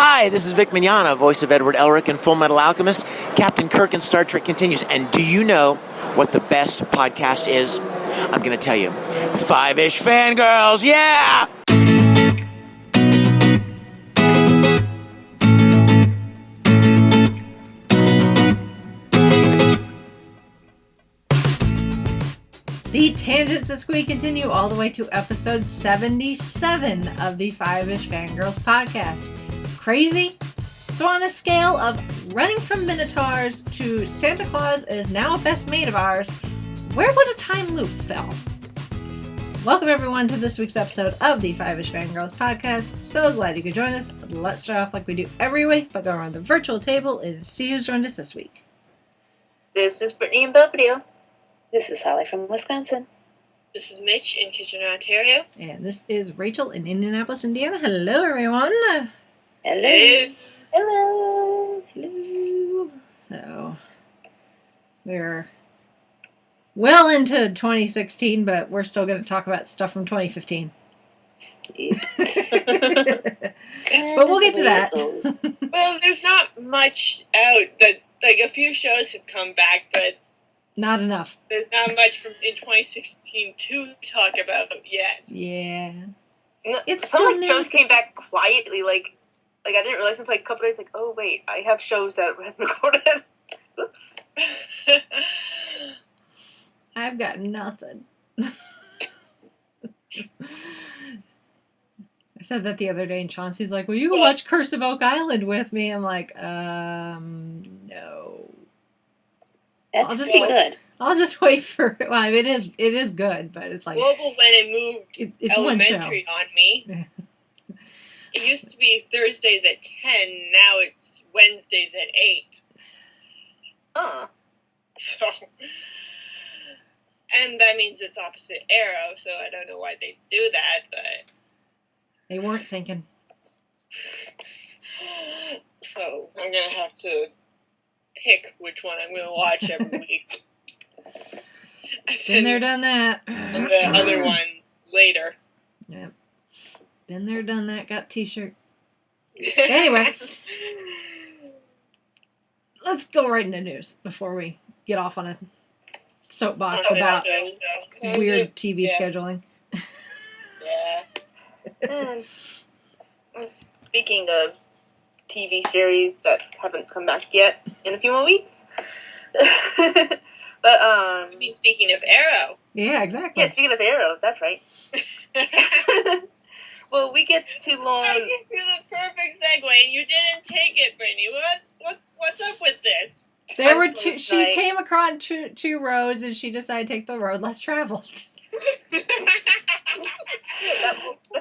Hi, this is Vic Mignogna, voice of Edward Elric in Full Metal Alchemist. Captain Kirk in Star Trek continues. And do you know what the best podcast is? I'm going to tell you. Five-ish Fangirls, yeah! The tangents of Squee continue all the way to episode 77 of the Five-ish Fangirls podcast. Crazy? So on a scale of running from minotaurs to Santa Claus is now a best mate of ours, where would a time loop fall? Welcome everyone to this week's episode of the Five-ish Fangirls podcast. So glad you could join us. Let's start off like we do every week by going around the virtual table and see who's joined us this week. This is Brittany in Belvedere. This is Holly from Wisconsin. This is Mitch in Kitchener, Ontario. And this is Rachel in Indianapolis, Indiana. Hello everyone. Hello. Hello. Hello. So, we're well into 2016, but we're still going to talk about stuff from 2015. But we'll get to that. Well, there's not much out. That like a few shows have come back, but not enough. There's not much from in 2016 to talk about yet. Yeah. It's some like shows came back quietly, like I didn't realize until like a couple days, like, oh wait, I have shows that have recorded. Oops. I've got nothing. I said that the other day, and Chauncey's like, "Well, you can watch Curse of Oak Island with me." I'm like, no. That's pretty good. I'll just wait for. Well, it is good, but it's like Global when it moved it's elementary on me. It used to be Thursdays at 10. Now it's Wednesdays at 8. So, and that means it's opposite Arrow. So I don't know why they do that, but they weren't thinking. So I'm gonna have to pick which one I'm going to watch every week. Been there, done that. And the other one later. Yep. Been there, done that, got t-shirt. Anyway. Let's go right into news before we get off on a soapbox about weird TV scheduling. Yeah. Speaking of TV series that haven't come back yet in a few more weeks. But I mean, speaking of Arrow. Yeah, exactly. Yeah, speaking of Arrow, that's right. Well, we get to learn. I gave you the perfect segue, and you didn't take it, Brittany. What's up with this? There were two. She came across two roads, and she decided to take the road less traveled.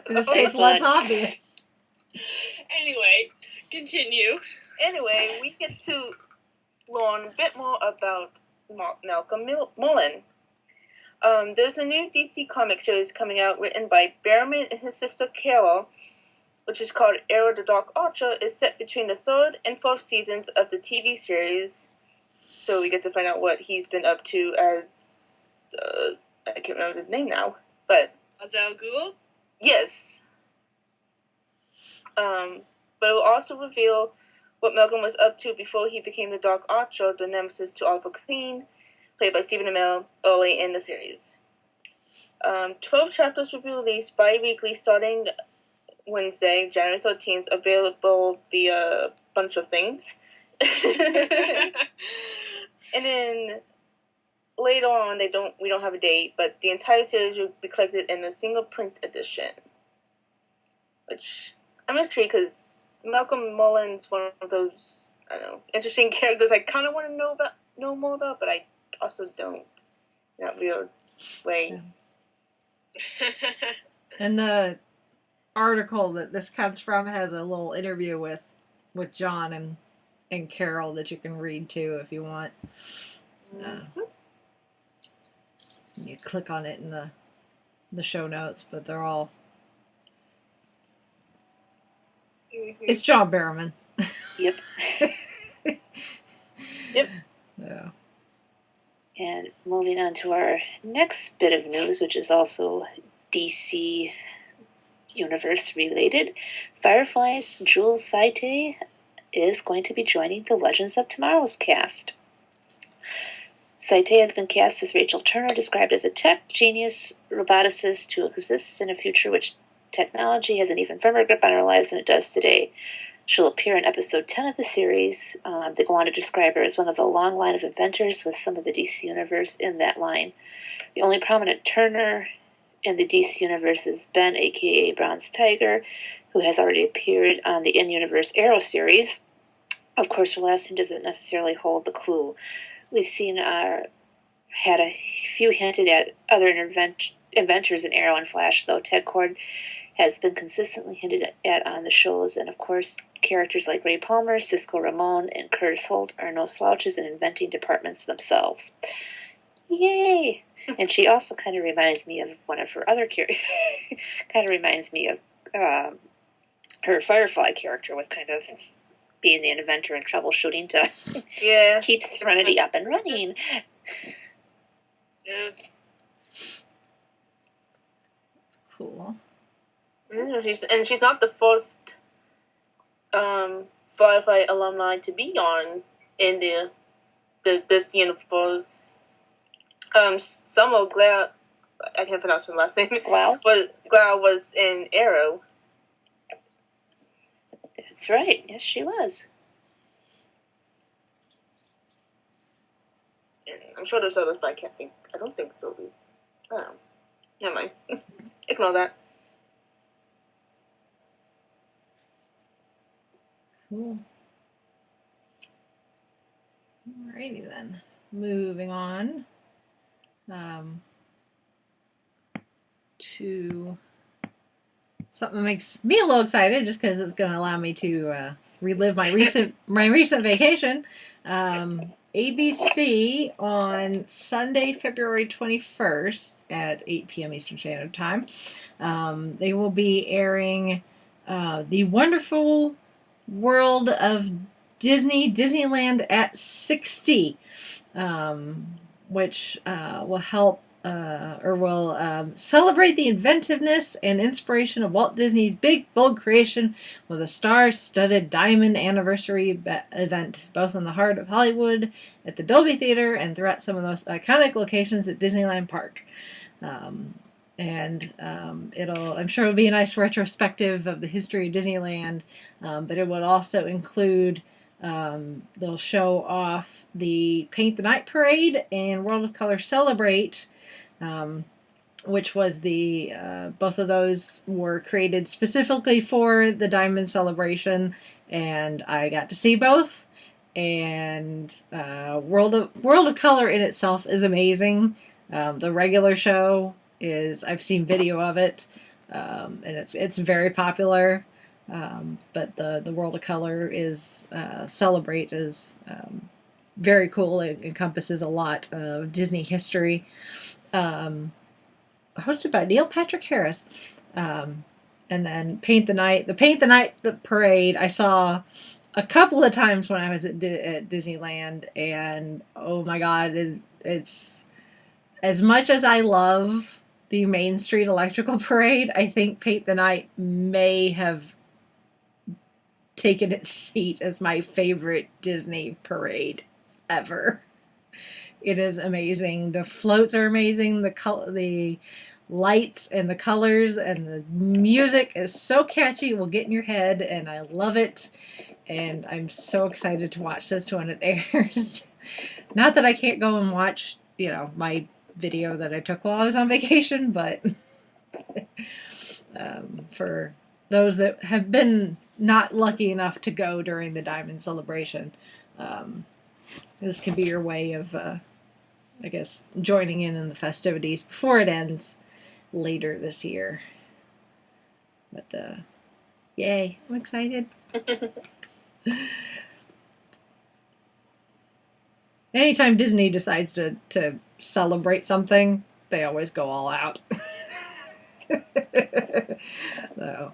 In this case, less obvious. Anyway, continue. Anyway, we get to learn a bit more about Malcolm Mullen. There's a new DC comic series coming out written by Behrman and his sister Carol, which is called Arrow the Dark Archer. Is set between the 3rd and 4th seasons of the TV series. So we get to find out what he's been up to as, I can't remember his name now, but... Al Ghul? Yes. But it will also reveal what Malcolm was up to before he became the Dark Archer, the nemesis to Oliver Queen, played by Stephen Amell early in the series. 12 chapters will be released bi-weekly starting Wednesday, January 13th, available via a bunch of things. And then later on, we don't have a date, but the entire series will be collected in a single print edition. Which I'm intrigued because Malcolm Mullen's one of those, I don't know, interesting characters I kind of want to know more about, but I also don't. In that weird way. Yeah. And the article that this comes from has a little interview with John and Carol that you can read too if you want. You click on it in the show notes, but they're all. It's John Barrowman. Yep. Yep. Yeah. And moving on to our next bit of news, which is also DC universe related, Firefly's Jules Saite is going to be joining the Legends of Tomorrow's cast. Saite has been cast as Rachel Turner, described as a tech genius roboticist who exists in a future which technology has an even firmer grip on our lives than it does today. She'll appear in episode 10 of the series. They go on to describe her as one of the long line of inventors with some of the DC universe in that line. The only prominent Turner in the DC universe is Ben, aka Bronze Tiger, who has already appeared on the in-universe Arrow series. Of course, her last name doesn't necessarily hold the clue. We've seen had a few hinted at other inventors in Arrow and Flash, though Ted Kord has been consistently hinted at on the shows, and of course, characters like Ray Palmer, Cisco Ramon, and Curtis Holt are no slouches in inventing departments themselves. Yay! And she also kind of reminds me of one of her other characters. Kind of reminds me of her Firefly character, with kind of being the inventor and troubleshooting to keep Serenity up and running. Yeah. That's cool. She's not the first Firefly alumni to be on in this universe. Summer Glau, I can't pronounce her last name. Glau was in Arrow. That's right. Yes, she was. And I'm sure there's others, but I don't think so. Oh, never mind. Ignore that. Cool. Alrighty then. Moving on to something that makes me a little excited, just because it's going to allow me to relive my recent vacation. ABC on Sunday, February 21st at 8 p.m. Eastern Standard Time. They will be airing The Wonderful World of Disneyland at 60, which will help will celebrate the inventiveness and inspiration of Walt Disney's big, bold creation with a star-studded diamond anniversary event, both in the heart of Hollywood, at the Dolby Theater, and throughout some of those iconic locations at Disneyland Park. I'm sure it'll be a nice retrospective of the history of Disneyland, but it will also include they'll show off the Paint the Night Parade and World of Color Celebrate, which was both of those were created specifically for the Diamond Celebration, and I got to see both. And World of Color in itself is amazing. The regular show I've seen video of it, and it's very popular. But the World of Color is Celebrate is very cool. It encompasses a lot of Disney history. Hosted by Neil Patrick Harris. And then Paint the Night Parade I saw a couple of times when I was at Disneyland, and oh my god, it's as much as I love the Main Street Electrical Parade, I think Paint the Night may have taken its seat as my favorite Disney parade ever. It is amazing. The floats are amazing. The lights and the colors and the music is so catchy. It will get in your head, and I love it. And I'm so excited to watch this when it airs. Not that I can't go and watch, my video that I took while I was on vacation, but for those that have been not lucky enough to go during the Diamond Celebration, this can be your way of, joining in the festivities before it ends later this year. But, yay, I'm excited. Anytime Disney decides to celebrate something, they always go all out. So,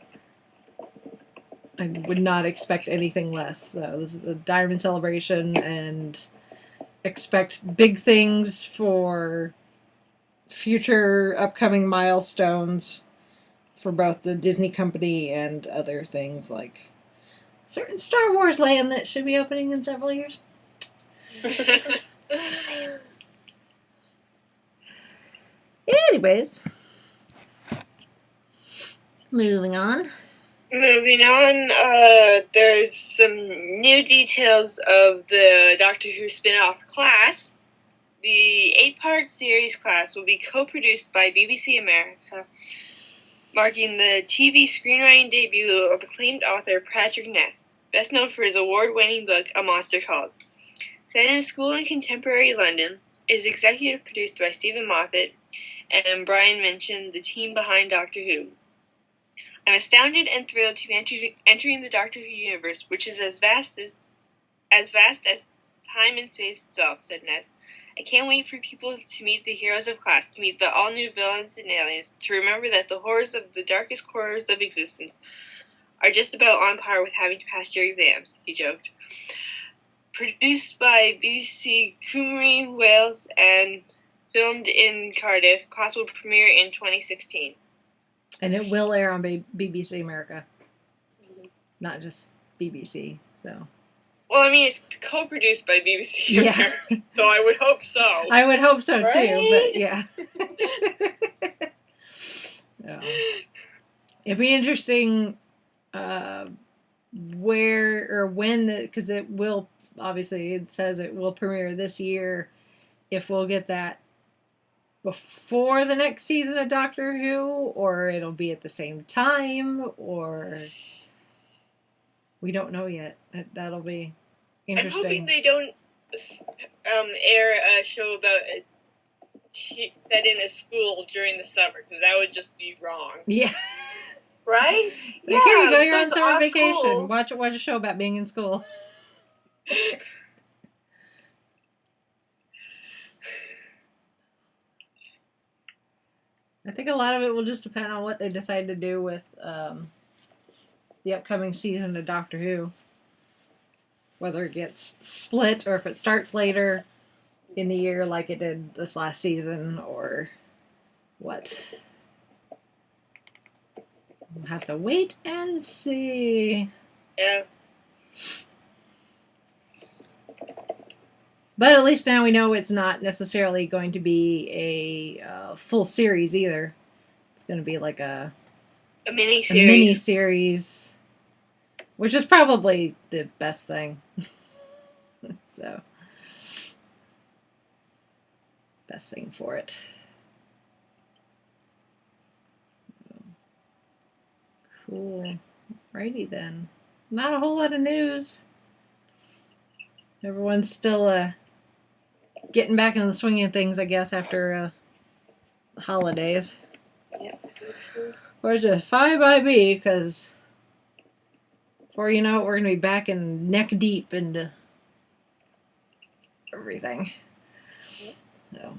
I would not expect anything less. So this is the Diamond Celebration, and expect big things for future upcoming milestones for both the Disney company and other things like certain Star Wars land that should be opening in several years. Just saying. Anyways, moving on. Moving on, there's some new details of the Doctor Who spin-off Class. The 8-part series Class will be co-produced by BBC America, marking the TV screenwriting debut of acclaimed author Patrick Ness, best known for his award-winning book A Monster Calls. Set in school in contemporary London, it is executive produced by Stephen Moffat and Brian Minchin, the team behind Doctor Who. I'm astounded and thrilled to be entering the Doctor Who universe, which is as vast as time and space itself, said Ness. I can't wait for people to meet the heroes of Class, to meet the all-new villains and aliens, to remember that the horrors of the darkest corners of existence are just about on par with having to pass your exams, he joked. Produced by BBC Cymru, Wales, and filmed in Cardiff, Class will premiere in 2016. And it will air on BBC America. Not just BBC, so. Well, I mean, it's co-produced by BBC America, so I would hope so. I would hope so, Right? too, but yeah. Yeah. It'd be interesting where or when, because it will, obviously, it says it will premiere this year, if we'll get that before the next season of Doctor Who, or it'll be at the same time, or we don't know yet. That'll be interesting. I'm hoping they don't air a show about set in a school during the summer, because that would just be wrong. Yeah. Right? So here you go, you're on because summer our vacation. school- Watch a show about being in school. I think a lot of it will just depend on what they decide to do with the upcoming season of Doctor Who. Whether it gets split or if it starts later in the year like it did this last season, or what. We'll have to wait and see. Yeah. But at least now we know it's not necessarily going to be a full series either. It's going to be like a mini-series. mini-series, which is probably the best thing. So, best thing for it. Cool. Righty then. Not a whole lot of news. Everyone's still getting back in the swing of things, I guess, after the holidays. Yep. Or just fine by me, because before you know it, we're going to be back in neck deep into everything. So,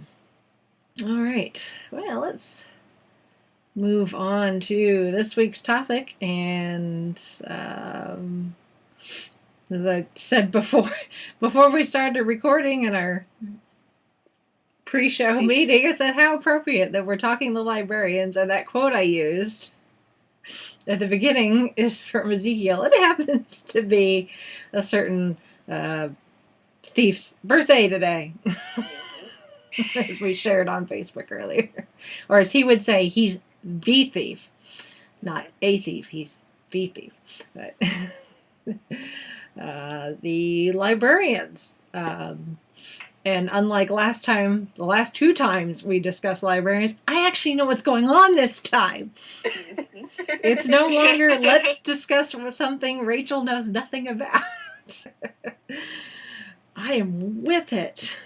all right. Well, let's move on to this week's topic. And as I said before we started recording in our pre-show meeting, I said how appropriate that we're talking the librarians, and that quote I used at the beginning is from Ezekiel. It happens to be a certain thief's birthday today, as we shared on Facebook earlier. Or as he would say, he's the thief, not a thief. He's the thief. But the librarians. And unlike the last two times we discussed librarians, I actually know what's going on this time. It's no longer, let's discuss something Rachel knows nothing about. I am with it.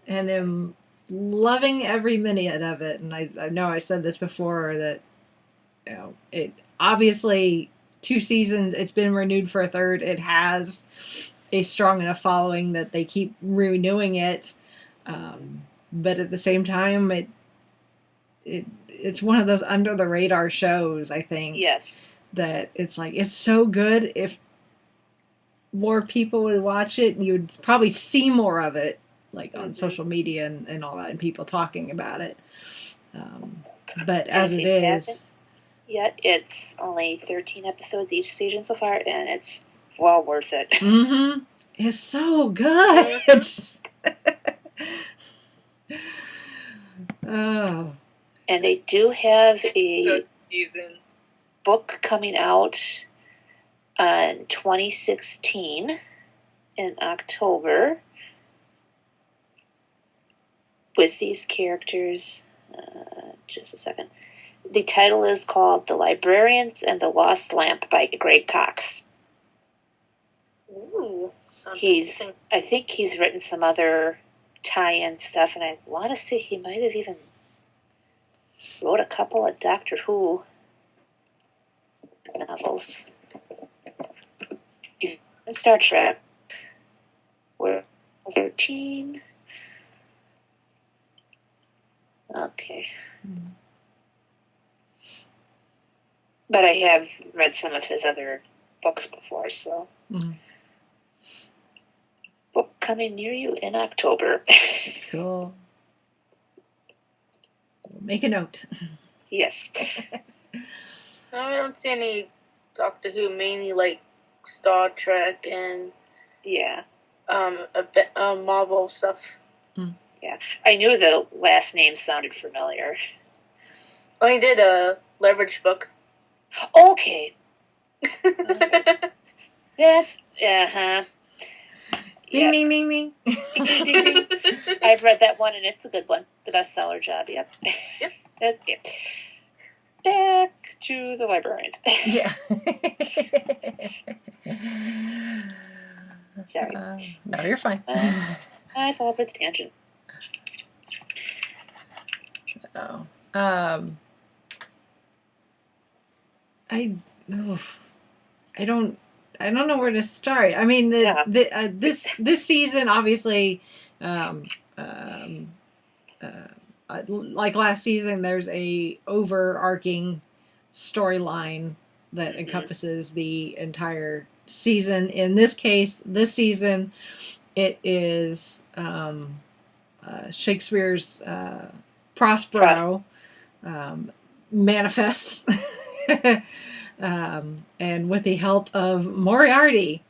And am loving every minute of it. And I know I said this before, that it obviously 2 seasons, it's been renewed for a third. It has a strong enough following that they keep renewing it. But at the same time, it's one of those under the radar shows, I think. Yes. That it's like, it's so good. If more people would watch it, you'd probably see more of it, like on social media and all that, and people talking about it. But as it if you is, haven't yet, it's only 13 episodes each season so far, and it's well worth it. it's so good. Oh. And they do have a season book coming out in 2016 in October with these characters. Just a second. The title is called The Librarians and the Lost Lamp by Greg Cox. Ooh. I think he's written some other tie-in stuff, and I want to say he might have even wrote a couple of Doctor Who novels. He's in Star Trek. We're 13. Okay. But I have read some of his other books before, so. Book coming near you in October. Cool. Make a note. Yes. I don't see any Doctor Who, mainly like Star Trek and Yeah. a bit Marvel stuff. Yeah. I knew the last name sounded familiar. Oh, he did a Leverage book. Okay. That's uh-huh. Ding, ding, ding, ding. Ding, ding, ding, ding. I've read that one, and it's a good one. The bestseller job, yep. Yep. Back to the Librarians. Yeah. Sorry. No, you're fine. I fell over the tangent. Oh. I don't know where to start. I mean, this season, obviously, like last season, there's a overarching storyline that encompasses the entire season. In this case, this season, it is Shakespeare's Prospero manifests. And with the help of Moriarty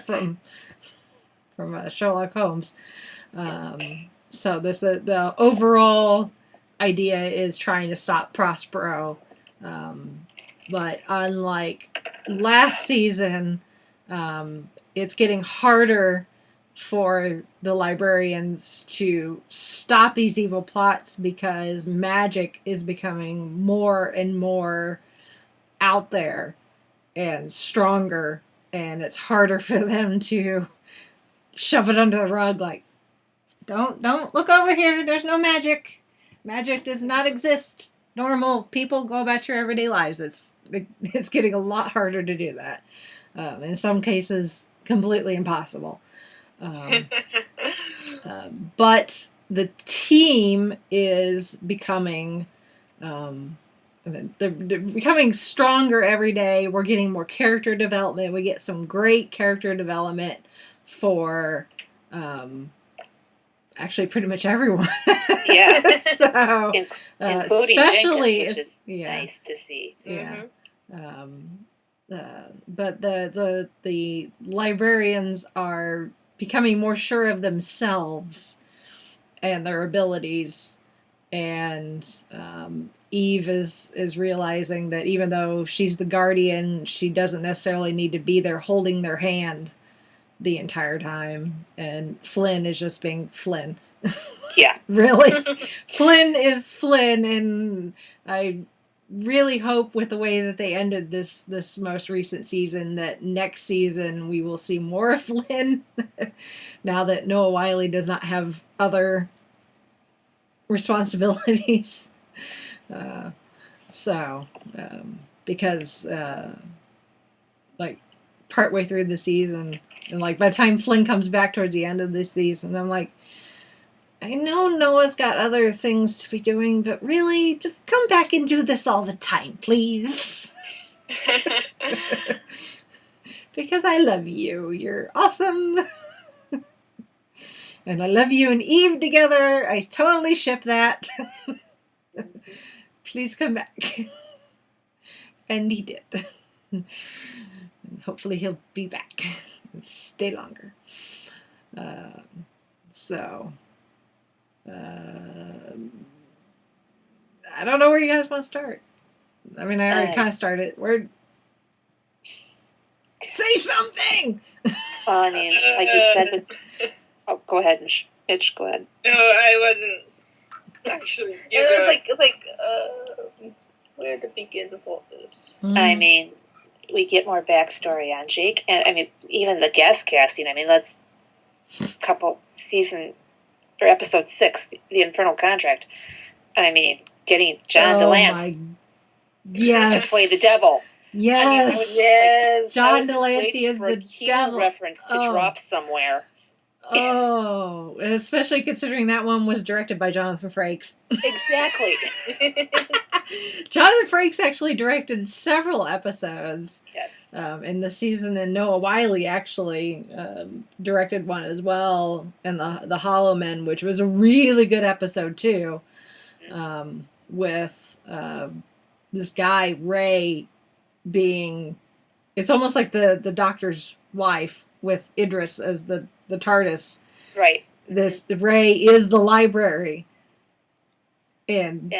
from Sherlock Holmes. So the overall idea is trying to stop Prospero. But unlike last season, it's getting harder for the librarians to stop these evil plots because magic is becoming more and more out there and stronger, and it's harder for them to shove it under the rug like, don't look over here, there's no magic. Magic does not exist. Normal people go about your everyday lives. It's getting a lot harder to do that. In some cases, completely impossible. But the team is becoming they're becoming stronger every day. We're getting more character development. We get some great character development for actually pretty much everyone. Yeah. So including especially Jenkins, which is nice to see. Yeah. But the librarians are becoming more sure of themselves and their abilities, and Eve is realizing that even though she's the guardian, she doesn't necessarily need to be there holding their hand the entire time, and Flynn is just being Flynn. Yeah. Really. Flynn is Flynn, and I really hope with the way that they ended this most recent season that next season we will see more of Flynn now that Noah Wyle does not have other responsibilities. Because like partway through the season, and like by the time Flynn comes back towards the end of this season, I'm like, I know Noah's got other things to be doing, but really, just come back and do this all the time, please. Because I love you. You're awesome. And I love you and Eve together. I totally ship that. please come back. And he did. And hopefully he'll be back and stay longer. I don't know where you guys want to start. I mean, I already kind of started. Say something! Well, I mean, like you said, but go ahead, Mitch, go ahead. No, I wasn't. Actually, it's like where to begin for this? I mean, we get more backstory on Jake, and I mean, even the guest casting. I mean, let's episode 6, the Infernal Contract. I mean, getting John DeLance to play the devil. Yes, I mean, John Delancey is the devil. Reference to drop somewhere. Oh, and especially considering that one was directed by Jonathan Frakes. Exactly. Jonathan Frakes actually directed several episodes. Yes. In the season, and Noah Wiley actually directed one as well, and the Hollow Men, which was a really good episode too, with this guy Ray being, it's almost like the doctor's wife with Idris as the TARDIS. Right. This Ray is the library. And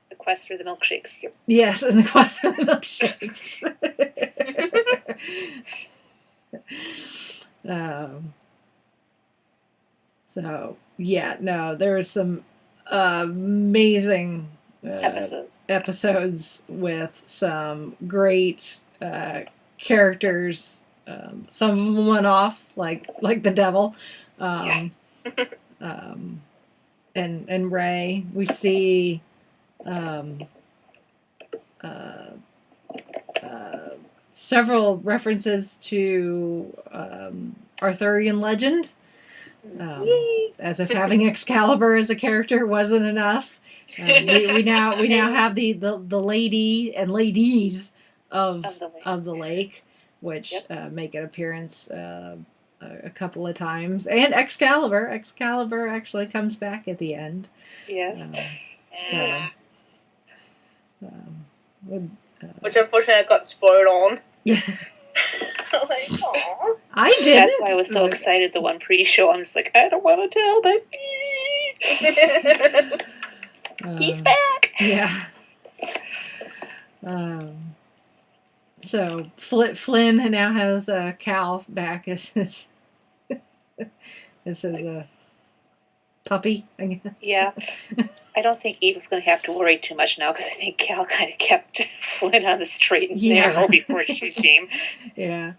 the quest for the milkshakes. Yes, and the quest for the milkshakes. So, yeah, no, there were some amazing episodes with some great characters. Some of them went off like the devil, and Ray. We see several references to Arthurian legend, as if having Excalibur as a character wasn't enough. We now have the lady and ladies of the lake, which make an appearance a couple of times, and Excalibur actually comes back at the end. Yes. Which unfortunately I got spoiled on. Yeah. Like, aww. I did. That's why I was so excited the one pre-show. I'm just like, I don't want to tell, but he's back. Yeah. So Flynn now has Cal back as his puppy, I guess. Yeah. I don't think Eva's going to have to worry too much now, because I think Cal kind of kept Flynn on the straight and narrow before she came. Yeah.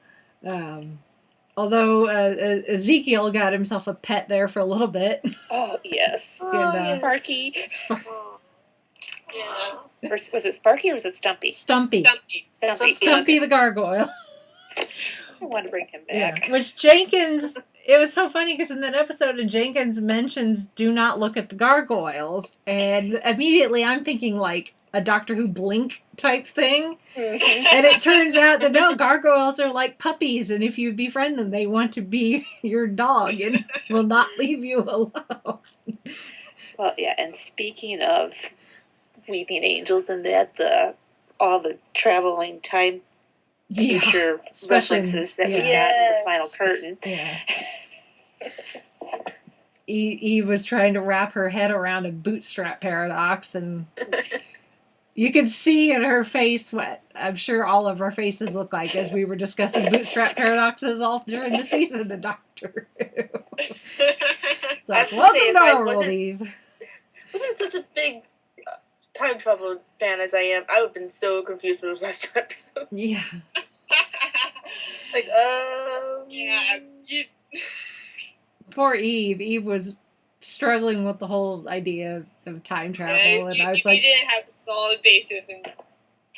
Although Ezekiel got himself a pet there for a little bit. Oh, yes. And, Sparky. Yeah. Was it Sparky or was it Stumpy? Stumpy Stumpy. the gargoyle. I want to bring him back. Yeah. Which Jenkins, it was so funny because in that episode, Jenkins mentions do not look at the gargoyles, and immediately I'm thinking like a Doctor Who Blink type thing. And it turns out that no, gargoyles are like puppies, and if you befriend them, they want to be your dog and will not leave you alone. Well, yeah, and speaking of weeping angels and that, all the traveling time future references that we got in the final curtain. Yeah. Eve was trying to wrap her head around a bootstrap paradox, and you could see in her face what I'm sure all of our faces look like as we were discussing bootstrap paradoxes all during the season of Doctor Who. It's like, welcome to our world, Eve. I wasn't such a big time travel fan as I am. I would have been so confused with those last two episodes. Yeah. Like, yeah. Poor Eve. Eve was struggling with the whole idea of time travel, and I was like, if you didn't have a solid basis in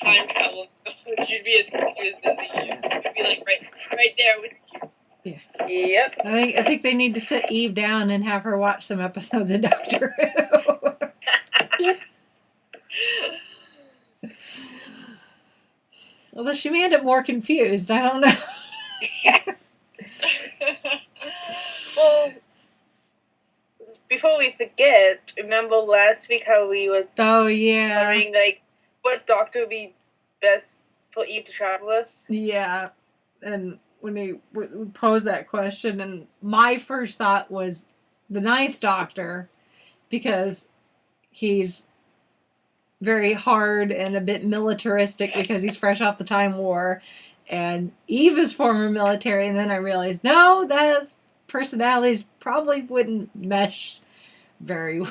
time travel, you'd be as confused as you. You'd be like right there with you. Yeah. Yep. I think they need to sit Eve down and have her watch some episodes of Doctor Who. Yep. Although she may end up more confused. I don't know. Well, before we forget, remember last week how we were Oh, yeah. wondering, like, what doctor would be best for Eve to travel with? Yeah. And when we posed that question, and my first thought was the Ninth Doctor, because he's very hard and a bit militaristic because he's fresh off the Time War, and Eve is former military, and then I realized, no, that's personalities probably wouldn't mesh very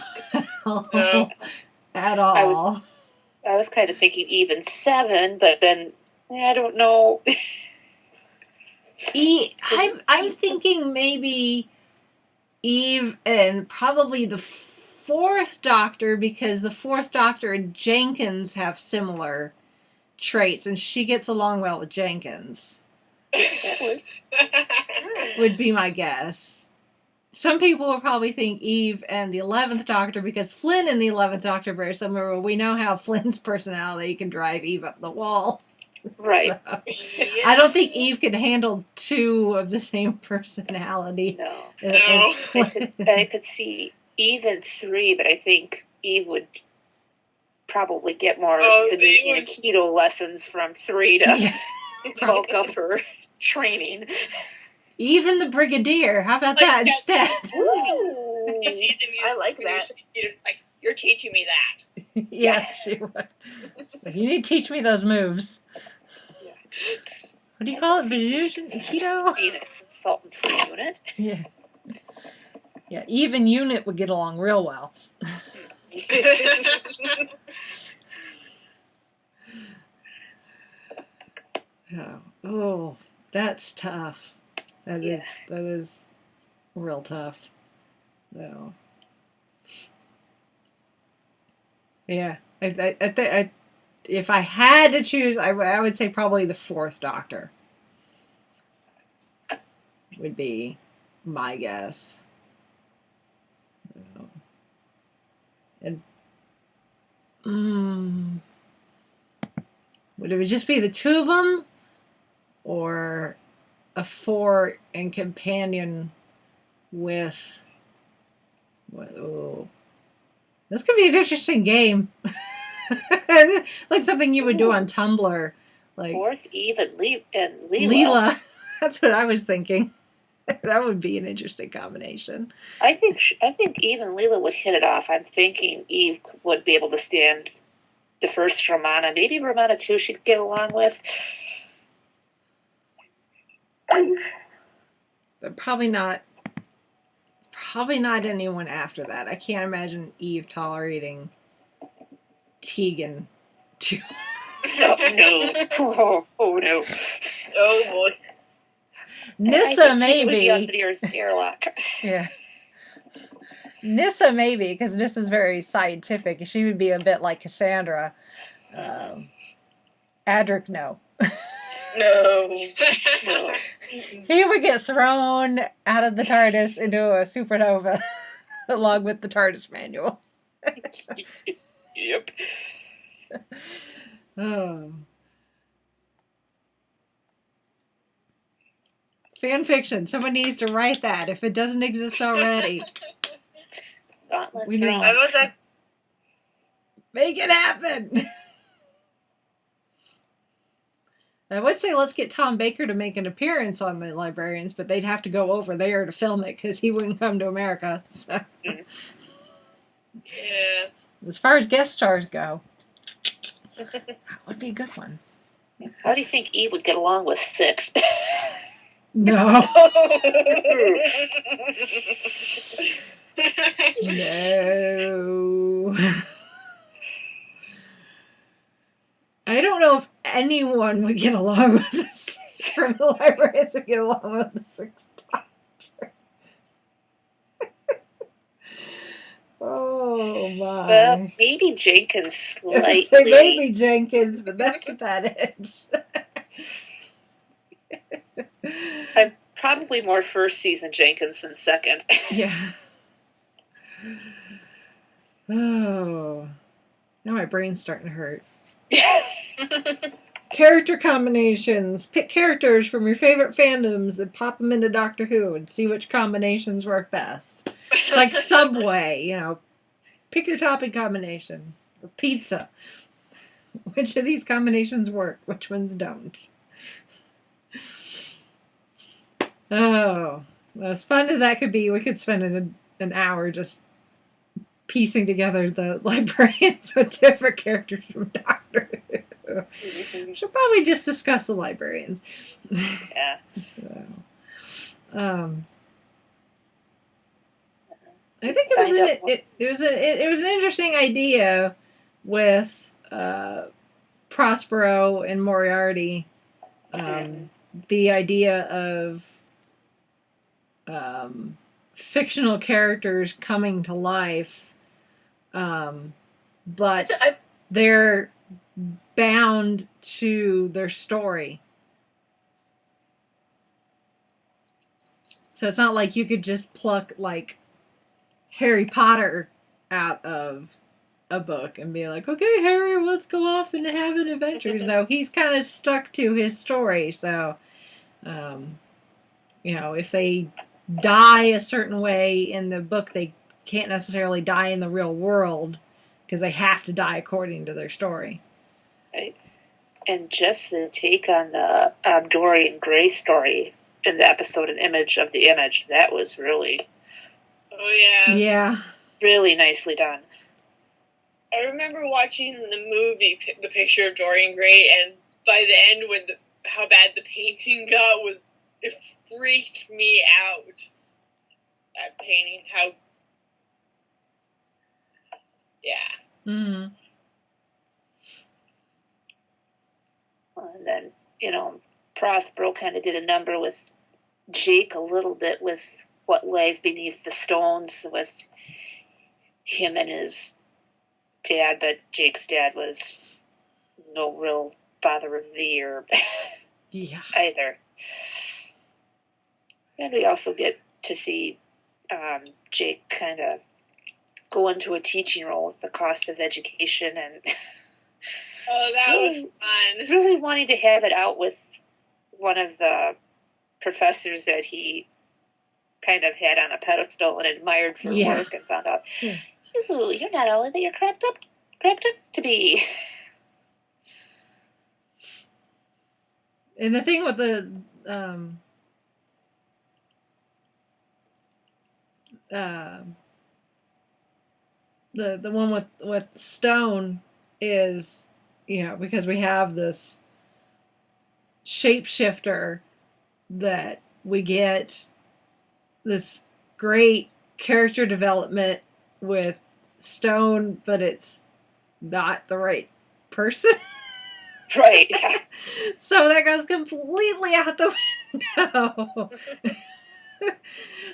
well No. at all. I was kind of thinking even 7, but then I don't know. I'm thinking maybe Eve and probably the Fourth Doctor, because the Fourth Doctor and Jenkins have similar traits, and she gets along well with Jenkins. Would be my guess. Some people will probably think Eve and the 11th Doctor, because Flynn and the 11th Doctor are very similar. We know how Flynn's personality can drive Eve up the wall. Right. So, I don't think Eve could handle 2 of the same personality. No. As Flynn. I could see Eve in 3, but I think Eve would probably get more Venusian Aikido lessons from 3 to bulk up her training. Even the Brigadier. How about that instead? Ooh. You see the music, I like that. You're teaching me that. Yeah, she would. You need to teach me those moves. Yeah. What do you call it? Venusian Aikido? Being a consultant for unit. Yeah. Yeah, even Unit would get along real well. Oh, that's tough. That is real tough. No. Yeah, I if I had to choose, I would say probably the Fourth Doctor would be my guess. And would it just be the 2 of them, or a 4 and companion with? Oh, this could be an interesting game. Like something you would do on Tumblr, like 4th Eve and Leela. Leela. That's what I was thinking. That would be an interesting combination. I think Eve and Leela would hit it off. I'm thinking Eve would be able to stand the first Romana. Maybe Romana too she'd get along with. But probably not anyone after that. I can't imagine Eve tolerating Tegan too. Oh no. Oh no. Oh boy. Nissa maybe. She would be on Lydia's airlock. Yeah. Nissa maybe, because Nissa's very scientific. She would be a bit like Cassandra. Adric, no. No. No. He would get thrown out of the TARDIS into a supernova along with the TARDIS manual. Yep. Oh. Fan fiction. Someone needs to write that if it doesn't exist already. Gauntlet We Throne. I was like, Make it happen! I would say let's get Tom Baker to make an appearance on the Librarians, but they'd have to go over there to film it because he wouldn't come to America. So. Yeah. As far as guest stars go, that would be a good one. How do you think Eve would get along with 6? No. No. I don't know if anyone would get along with this. From the Librarians would get along with the 6th Doctor. Oh my. Well, maybe Jenkins I was slightly. gonna say maybe Jenkins, but that's about it. I'm probably more first season Jenkins than second. Yeah. Oh. Now my brain's starting to hurt. Character combinations. Pick characters from your favorite fandoms and pop them into Doctor Who and see which combinations work best. It's like Subway, you know. Pick your topping combination. Or pizza. Which of these combinations work? Which ones don't? Oh. As fun as that could be, we could spend an hour just piecing together the librarians with different characters from Doctor Who. We should probably just discuss the librarians. Yeah. So, I think it was an interesting idea with Prospero and Moriarty. The idea of fictional characters coming to life, but they're bound to their story. So it's not like you could just pluck like Harry Potter out of a book and be like, okay, Harry, let's go off and have an adventure. No, he's kind of stuck to his story. So, you know, if they die a certain way in the book, they can't necessarily die in the real world because they have to die according to their story. Right. And just the take on the Dorian Gray story in the episode An Image of the Image, that was really... Oh, yeah. Yeah. Really nicely done. I remember watching the movie, The Picture of Dorian Gray, and by the end, when how bad the painting got, it freaked me out. That painting, how... Yeah. Mm-hmm. And then, you know, Prospero kind of did a number with Jake a little bit with what lies beneath the stones with him and his dad, but Jake's dad was no real father of the year either. And we also get to see Jake kind of go into a teaching role with the cost of education and oh, that was fun. Really wanting to have it out with one of the professors that he kind of had on a pedestal and admired for work and found out, you're not all that you're cracked up to be. And the thing with the one with Stone is, you know, because we have this shapeshifter that we get this great character development with Stone, but it's not the right person. Right. So that goes completely out the window.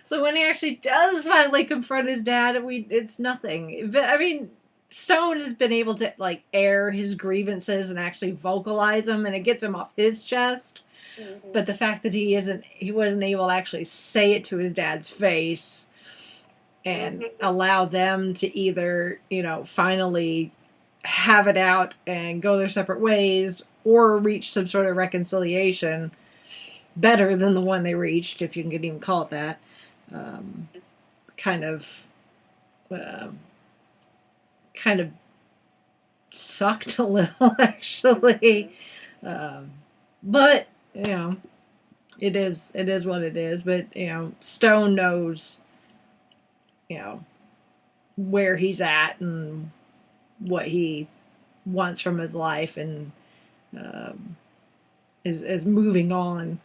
So when he actually does finally confront his dad, it's nothing. But I mean, Stone has been able to like air his grievances and actually vocalize them, and it gets him off his chest. Mm-hmm. But the fact that he wasn't able to actually say it to his dad's face and allow them to either, you know, finally have it out and go their separate ways or reach some sort of reconciliation better than the one they reached, if you can even call it that, kind of sucked a little, actually. But, you know, it is what it is. But, you know, Stone knows, you know, where he's at and what he wants from his life, and is moving on.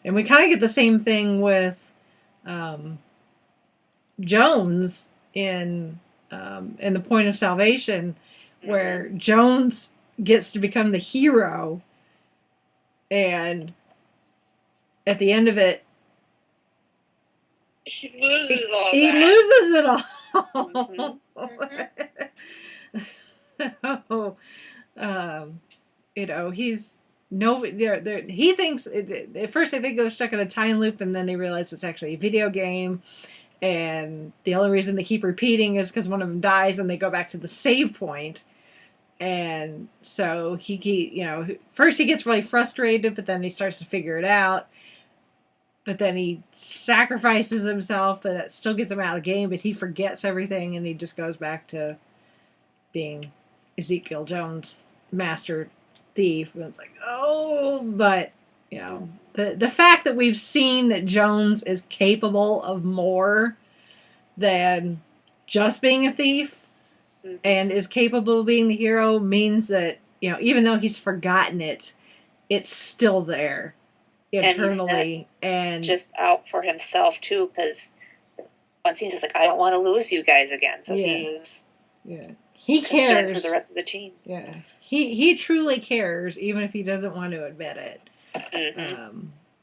And we kind of get the same thing with Jones in The Point of Salvation, where Jones gets to become the hero, and at the end of it, he loses it all. So, you know, he's he thinks at first they think they're stuck in a time loop, and then they realize it's actually a video game, and the only reason they keep repeating is because one of them dies, and they go back to the save point. And so you know, first he gets really frustrated, but then he starts to figure it out. but then he sacrifices himself, but that still gets him out of the game, but he forgets everything and he just goes back to being Ezekiel Jones, master thief. And it's like, oh, but, you know, the fact that we've seen that Jones is capable of more than just being a thief and is capable of being the hero means that, you know, even though he's forgotten it, it's still there internally. And just out for himself, too, because once he's just like, I don't want to lose you guys again. So he was he concerned cares for the rest of the team. Yeah. He truly cares, even if he doesn't want to admit it.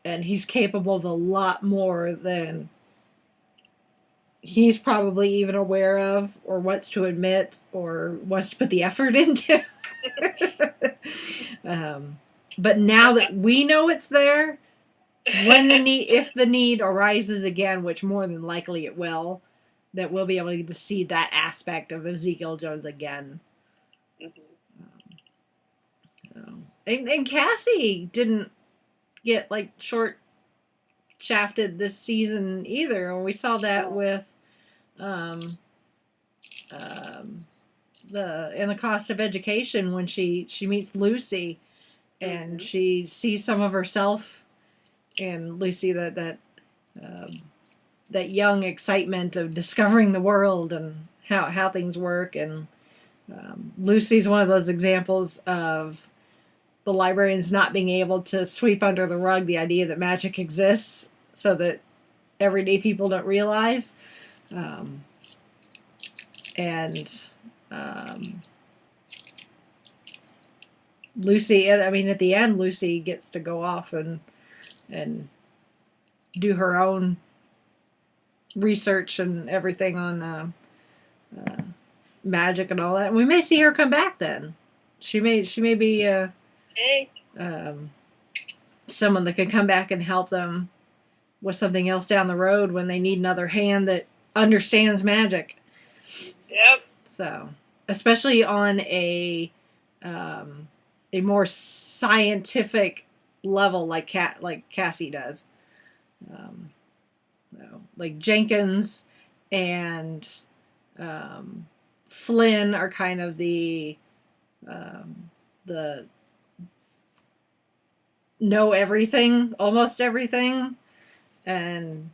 And he's capable of a lot more than he's probably even aware of or wants to admit or wants to put the effort into. But now that we know it's there, when if the need arises again, which more than likely it will, that we'll be able to see that aspect of Ezekiel Jones again. And Cassie didn't get like short shafted this season either. We saw that with in the Cost of Education when she meets Lucy and she sees some of herself in Lucy, that young excitement of discovering the world and how things work. And Lucy's one of those examples of the librarians not being able to sweep under the rug the idea that magic exists so that everyday people don't realize. Lucy, I mean, at the end, Lucy gets to go off and do her own research and everything on magic and all that. And we may see her come back then. She may be someone that can come back and help them with something else down the road when they need another hand that understands magic. Yep. So, especially on a more scientific level like Cassie does. Like Jenkins and Flynn are kind of the know everything, almost everything, and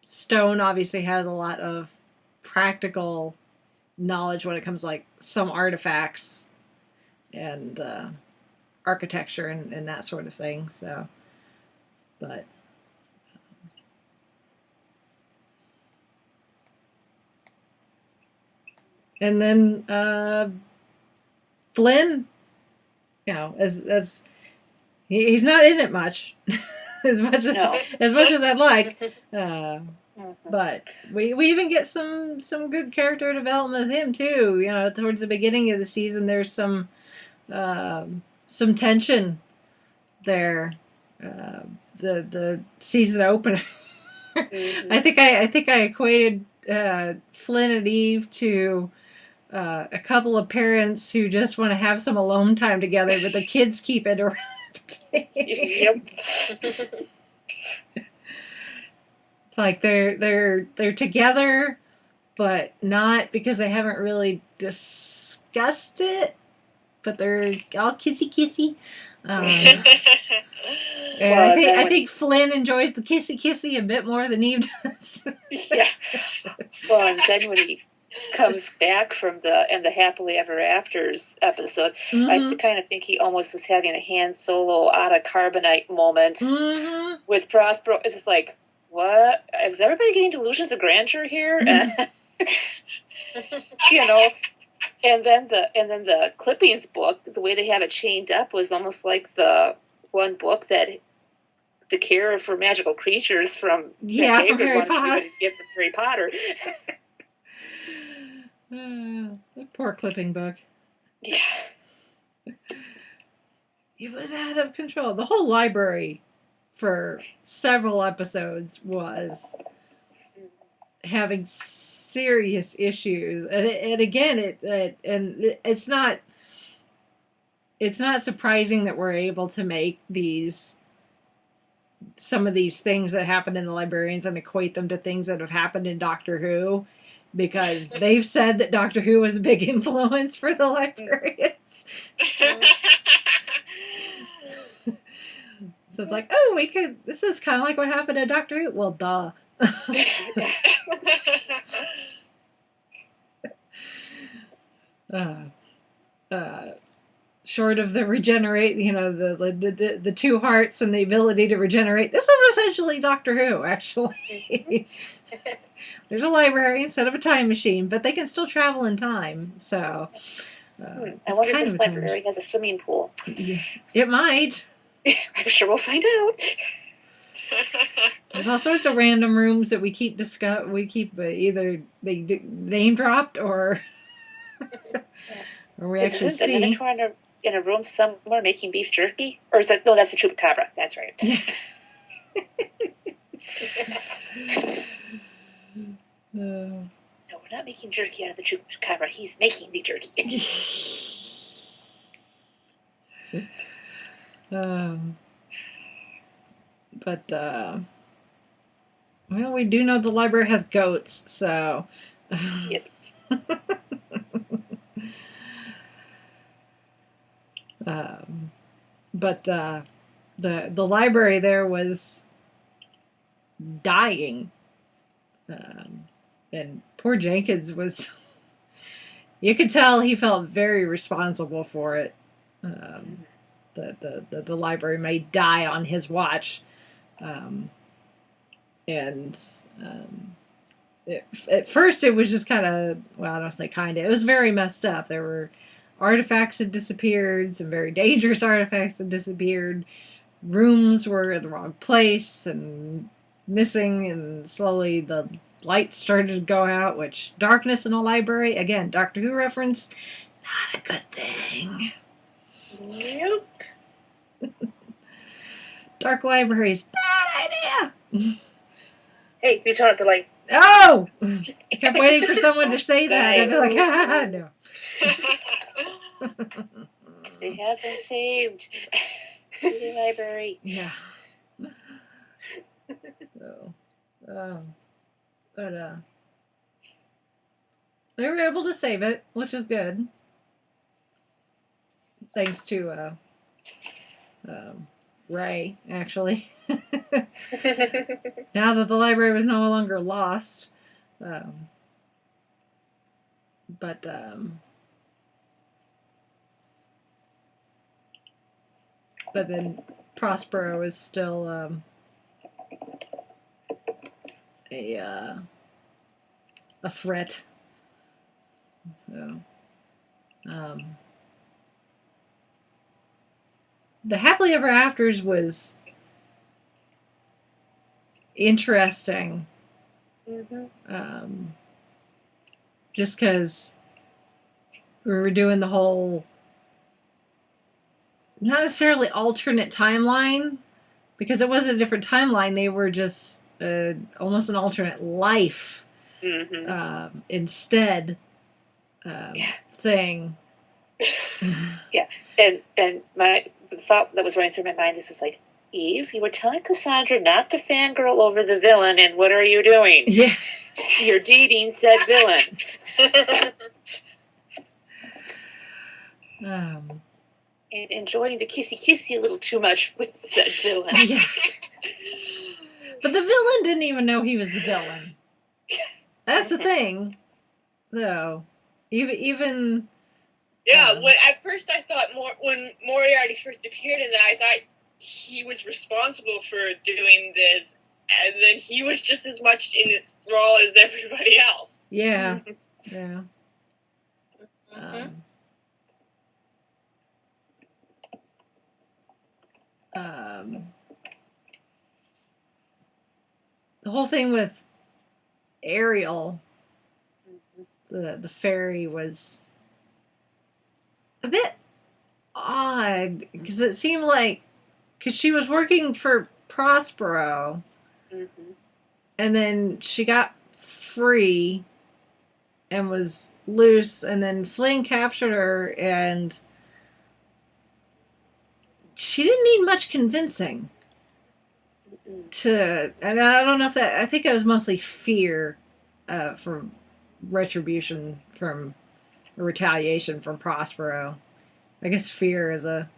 Stone obviously has a lot of practical knowledge when it comes to like some artifacts and architecture and that sort of thing. So, but and then Flynn, you know, as he's not in it much, as much as I'd like. But we even get some good character development with him too. You know, towards the beginning of the season, there's some tension there. The season opener, I think I equated Flynn and Eve to a couple of parents who just want to have some alone time together, but the kids keep interrupting. Yep. It's like they're together, but not because they haven't really discussed it. But they're all kissy. And I think Flynn enjoys the kissy a bit more than Eve does. Yeah. Well, and then when he comes back from the Happily Ever Afters episode, I kind of think he almost was having a Han Solo out of carbonite moment with Prospero. It's just like, what? Is everybody getting delusions of grandeur here? You know. And then the clippings book, the way they have it chained up was almost like the one book that the Cure for Magical Creatures from Harry Potter. Get from Harry Potter. The poor clipping book. Yeah. It was out of control. The whole library for several episodes was having serious issues, and again, it's not surprising that we're able to make these some of these things that happened in the Librarians and equate them to things that have happened in Doctor Who, because they've said that Doctor Who was a big influence for the Librarians. So it's like, oh, this is kind of like what happened in Doctor Who. Well, duh. Short of the regenerate, the two hearts and the ability to regenerate, this is essentially Doctor Who, actually. There's a library instead of a time machine, but they can still travel in time, so... I wonder if this library has a swimming pool. It might. I'm sure we'll find out. There's all sorts of random rooms that we keep either they name dropped or we actually see. Isn't the Minotaur in a room somewhere making beef jerky? Or is that, no, that's a chupacabra. That's right. No, we're not making jerky out of the chupacabra. He's making the jerky. Well, we do know the library has goats, so. Yep. The library there was dying, and poor Jenkins was. You could tell he felt very responsible for it. The library may die on his watch, at first it was just kind of, well, I don't say kind of, it was very messed up. There were artifacts had disappeared, some very dangerous artifacts had disappeared, rooms were in the wrong place and missing, and slowly the lights started to go out, which darkness in a library, again, Doctor Who reference, not a good thing. Nope. Dark libraries, bad idea. Hey, you turn out the light. Oh! I kept waiting for someone to say that. I'd be like, no. They have been saved. To the library. Yeah. So, but they were able to save it, which is good. Thanks to Ray, actually. Now that the library was no longer lost. But then Prospero is still a threat. So, the Happily Ever Afters was interesting. Just because we were doing the whole, not necessarily alternate timeline, because it wasn't a different timeline. They were just almost an alternate life instead thing. Yeah, and the thought that was running through my mind is like, Eve, you were telling Cassandra not to fangirl over the villain, and what are you doing? Yeah. You're dating said villain. And enjoying the kissy a little too much with said villain. Yeah. But the villain didn't even know he was the villain. That's the thing. So, even yeah, at first I thought when Moriarty first appeared in that, I thought he was responsible for doing this, and then he was just as much in its thrall as everybody else. Yeah. Yeah. The whole thing with Ariel, the fairy, was a bit odd, because it seemed like, because she was working for Prospero, and then she got free and was loose, and then Flynn captured her, and she didn't need much convincing. and I don't know if that, I think it was mostly fear from retribution from retaliation from Prospero. I guess fear is a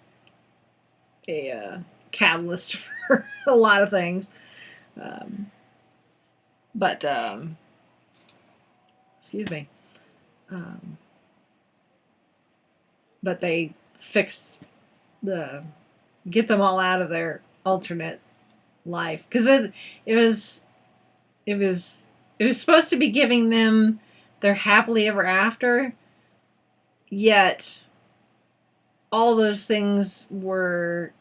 catalyst for a lot of things. But excuse me. But they get them all out of their alternate life, because it was supposed to be giving them their happily ever after, yet all those things were,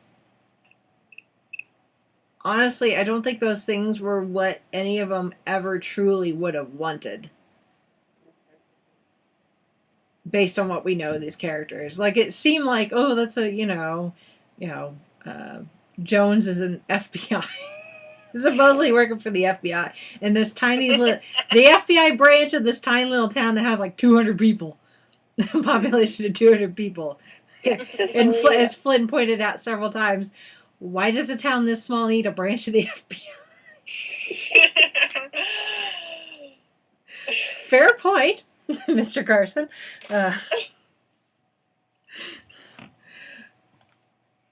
honestly, I don't think those things were what any of them ever truly would have wanted, based on what we know of these characters. Like, it seemed like, oh, that's a, Jones is an FBI. Supposedly working for the FBI in this tiny little, the FBI branch of this tiny little town that has like 200 people, a population of 200 people. And as Flynn pointed out several times, why does a town this small need a branch of the FBI? Fair point, Mr. Carson.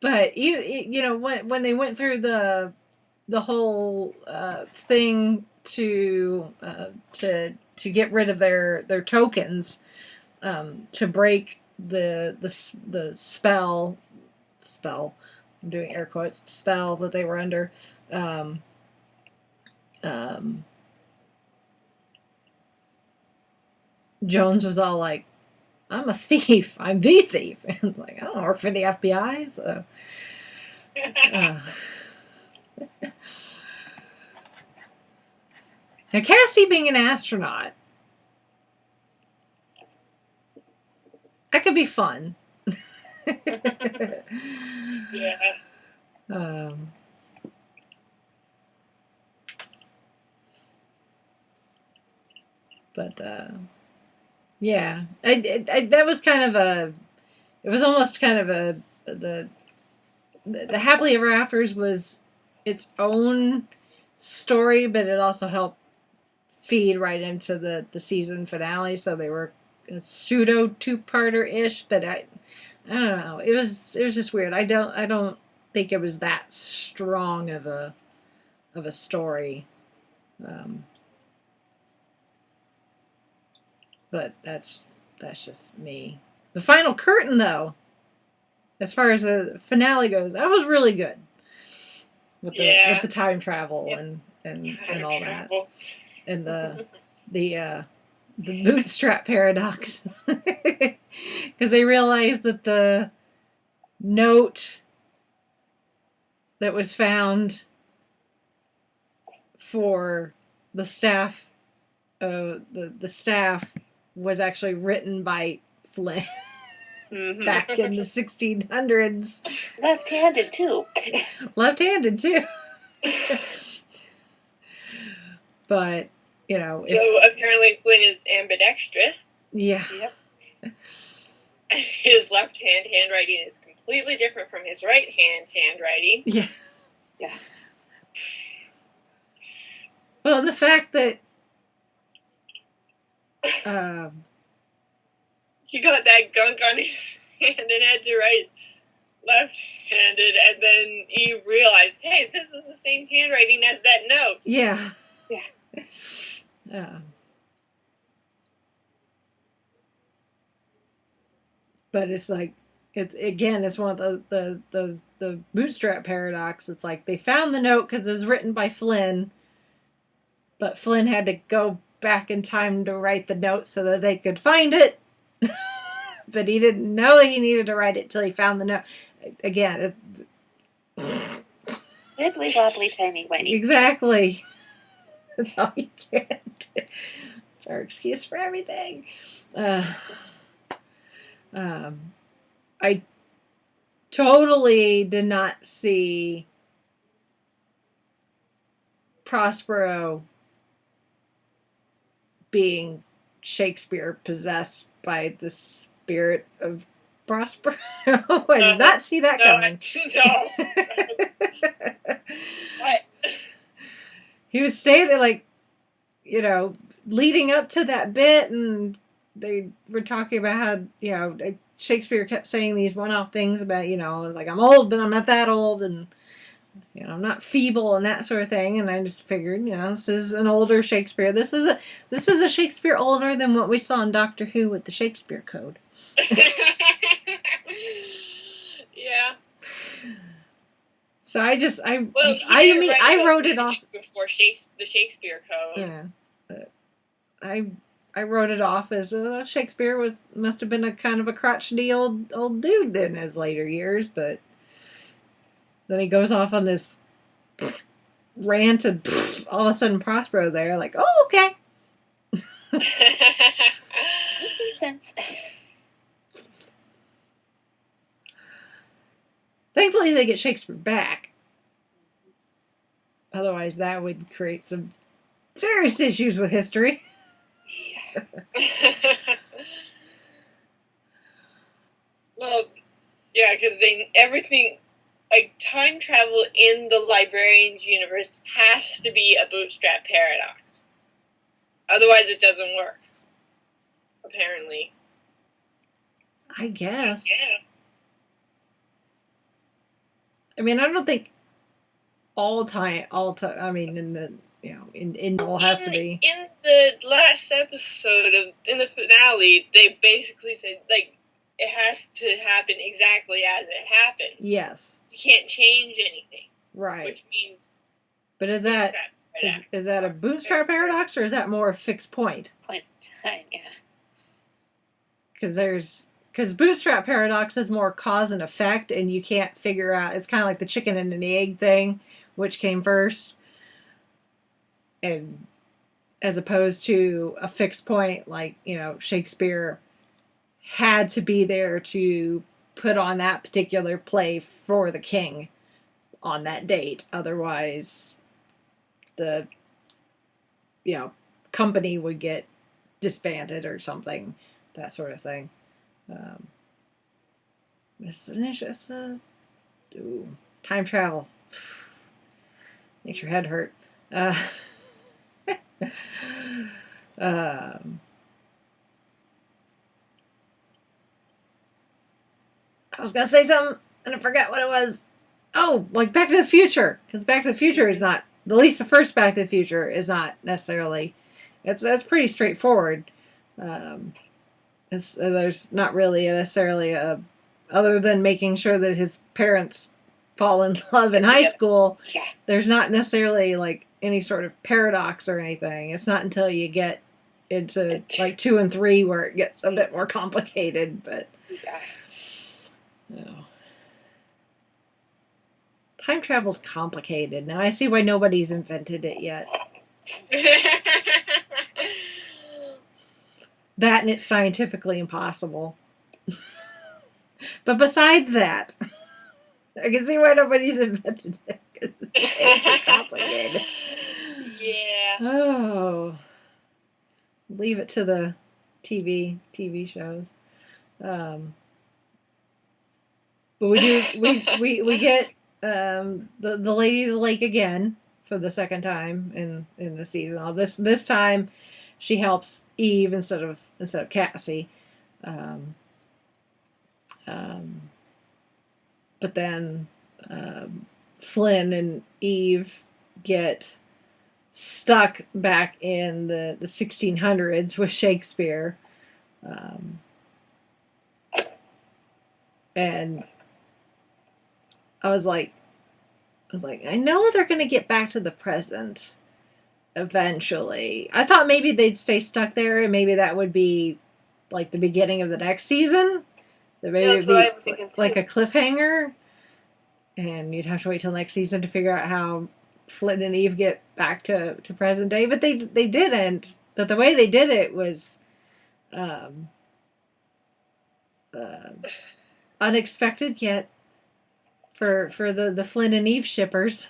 But when they went through the whole thing to get rid of their tokens, to break the spell. I'm doing air quotes. Spell that they were under. Jones was all like, "I'm a thief. I'm the thief." And like, I don't work for the FBI, so. Now, Cassie being an astronaut, that could be fun. Yeah. But yeah, I that was kind of it was almost kind of the Happily Ever Afters was its own story, but it also helped feed right into the season finale. So they were a pseudo two-parter-ish, but I don't know. It was just weird. I don't think it was that strong of a story. But that's just me. The final curtain, though, as far as the finale goes, that was really good. With the time travel and all that, and the bootstrap paradox, because they realized that the note that was found for the staff, the staff was actually written by Flynn. Mm-hmm. Back in the 1600s. Left-handed, too. Left-handed, too. But, so apparently Flynn is ambidextrous. Yeah. Yep. His left-hand handwriting is completely different from his right-hand handwriting. Yeah. Yeah. Well, and the fact that he got that gunk on his hand and had to write left-handed, and then he realized, hey, this is the same handwriting as that note. Yeah. Yeah. But it's like, it's one of the bootstrap paradox. It's like they found the note because it was written by Flynn, but Flynn had to go back in time to write the note so that they could find it. But he didn't know he needed to write it till he found the note. Again, wibbly wobbly timey wimey. Exactly. That's all you get. It's our excuse for everything. I totally did not see Prospero being Shakespeare possessed by the spirit of Prospero. I did not see that coming. No. he was standing, like, you know, leading up to that bit, and they were talking about how, you know, Shakespeare kept saying these one-off things about, you know, like, I'm old, but I'm not that old, and, you know, I'm not feeble and that sort of thing. And I just figured, you know, this is an older Shakespeare. This is a Shakespeare older than what we saw in Doctor Who with the Shakespeare Code. Yeah. So I wrote it off before the Shakespeare Code. Yeah. I wrote it off as Shakespeare must have been a kind of a crotchety old dude in his later years, but then he goes off on this rant, and all of a sudden Prospero there, like, oh, okay. Makes sense. Thankfully, they get Shakespeare back. Otherwise, that would create some serious issues with history. Well, yeah, because everything, like, time travel in the Librarians universe has to be a bootstrap paradox. Otherwise, it doesn't work. Apparently. I guess. Yeah. I mean, I don't think all time. I mean, in the, you know, in all has to be. In the last episode in the finale, they basically said, like, it has to happen exactly as it happened. Yes. You can't change anything. Right. Which means. But is that a bootstrap paradox, or is that more a fixed point? Point in time, yeah. Because bootstrap paradox is more cause and effect, and you can't figure out. It's kind of like the chicken and the egg thing, which came first, and as opposed to a fixed point, like, you know, Shakespeare had to be there to put on that particular play for the king on that date. Otherwise, the, you know, company would get disbanded or something, that sort of thing. Time travel makes your head hurt. I was gonna say something and I forgot what it was. Oh, like Back to the Future, because Back to the Future is not, at least the first Back to the Future is not necessarily. It's pretty straightforward. There's not really necessarily other than making sure that his parents fall in love in high school. Yeah. There's not necessarily like any sort of paradox or anything. It's not until you get into like 2 and 3 where it gets a bit more complicated. But Yeah. no. Time travel's complicated. Now I see why nobody's invented it yet. That, and it's scientifically impossible. But besides that, I can see why nobody's invented it. It's too complicated. Yeah. Oh. Leave it to the TV shows. But we get the Lady of the Lake again for the second time in the season. This time she helps Eve instead of Cassie. But then Flynn and Eve get stuck back in the 1600s with Shakespeare. And I was like, I know they're going to get back to the present eventually. I thought maybe they'd stay stuck there, and maybe that would be like the beginning of the next season. That maybe it'd be like a cliffhanger, and you'd have to wait till next season to figure out how Flynn and Eve get back to present day. But they didn't. But the way they did it was unexpected, yet for the Flynn and Eve shippers.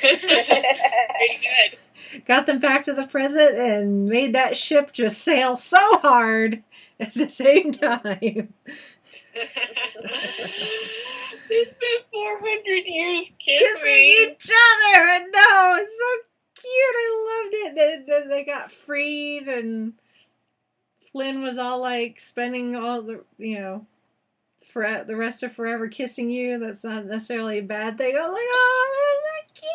Very good. Got them back to the present and made that ship just sail so hard at the same time. They spent 400 years Kissing each other, and no, it's so got freed, and Flynn was all like spending all the, for the rest of forever kissing you. That's not necessarily a bad thing. I was like, oh, there's that kid.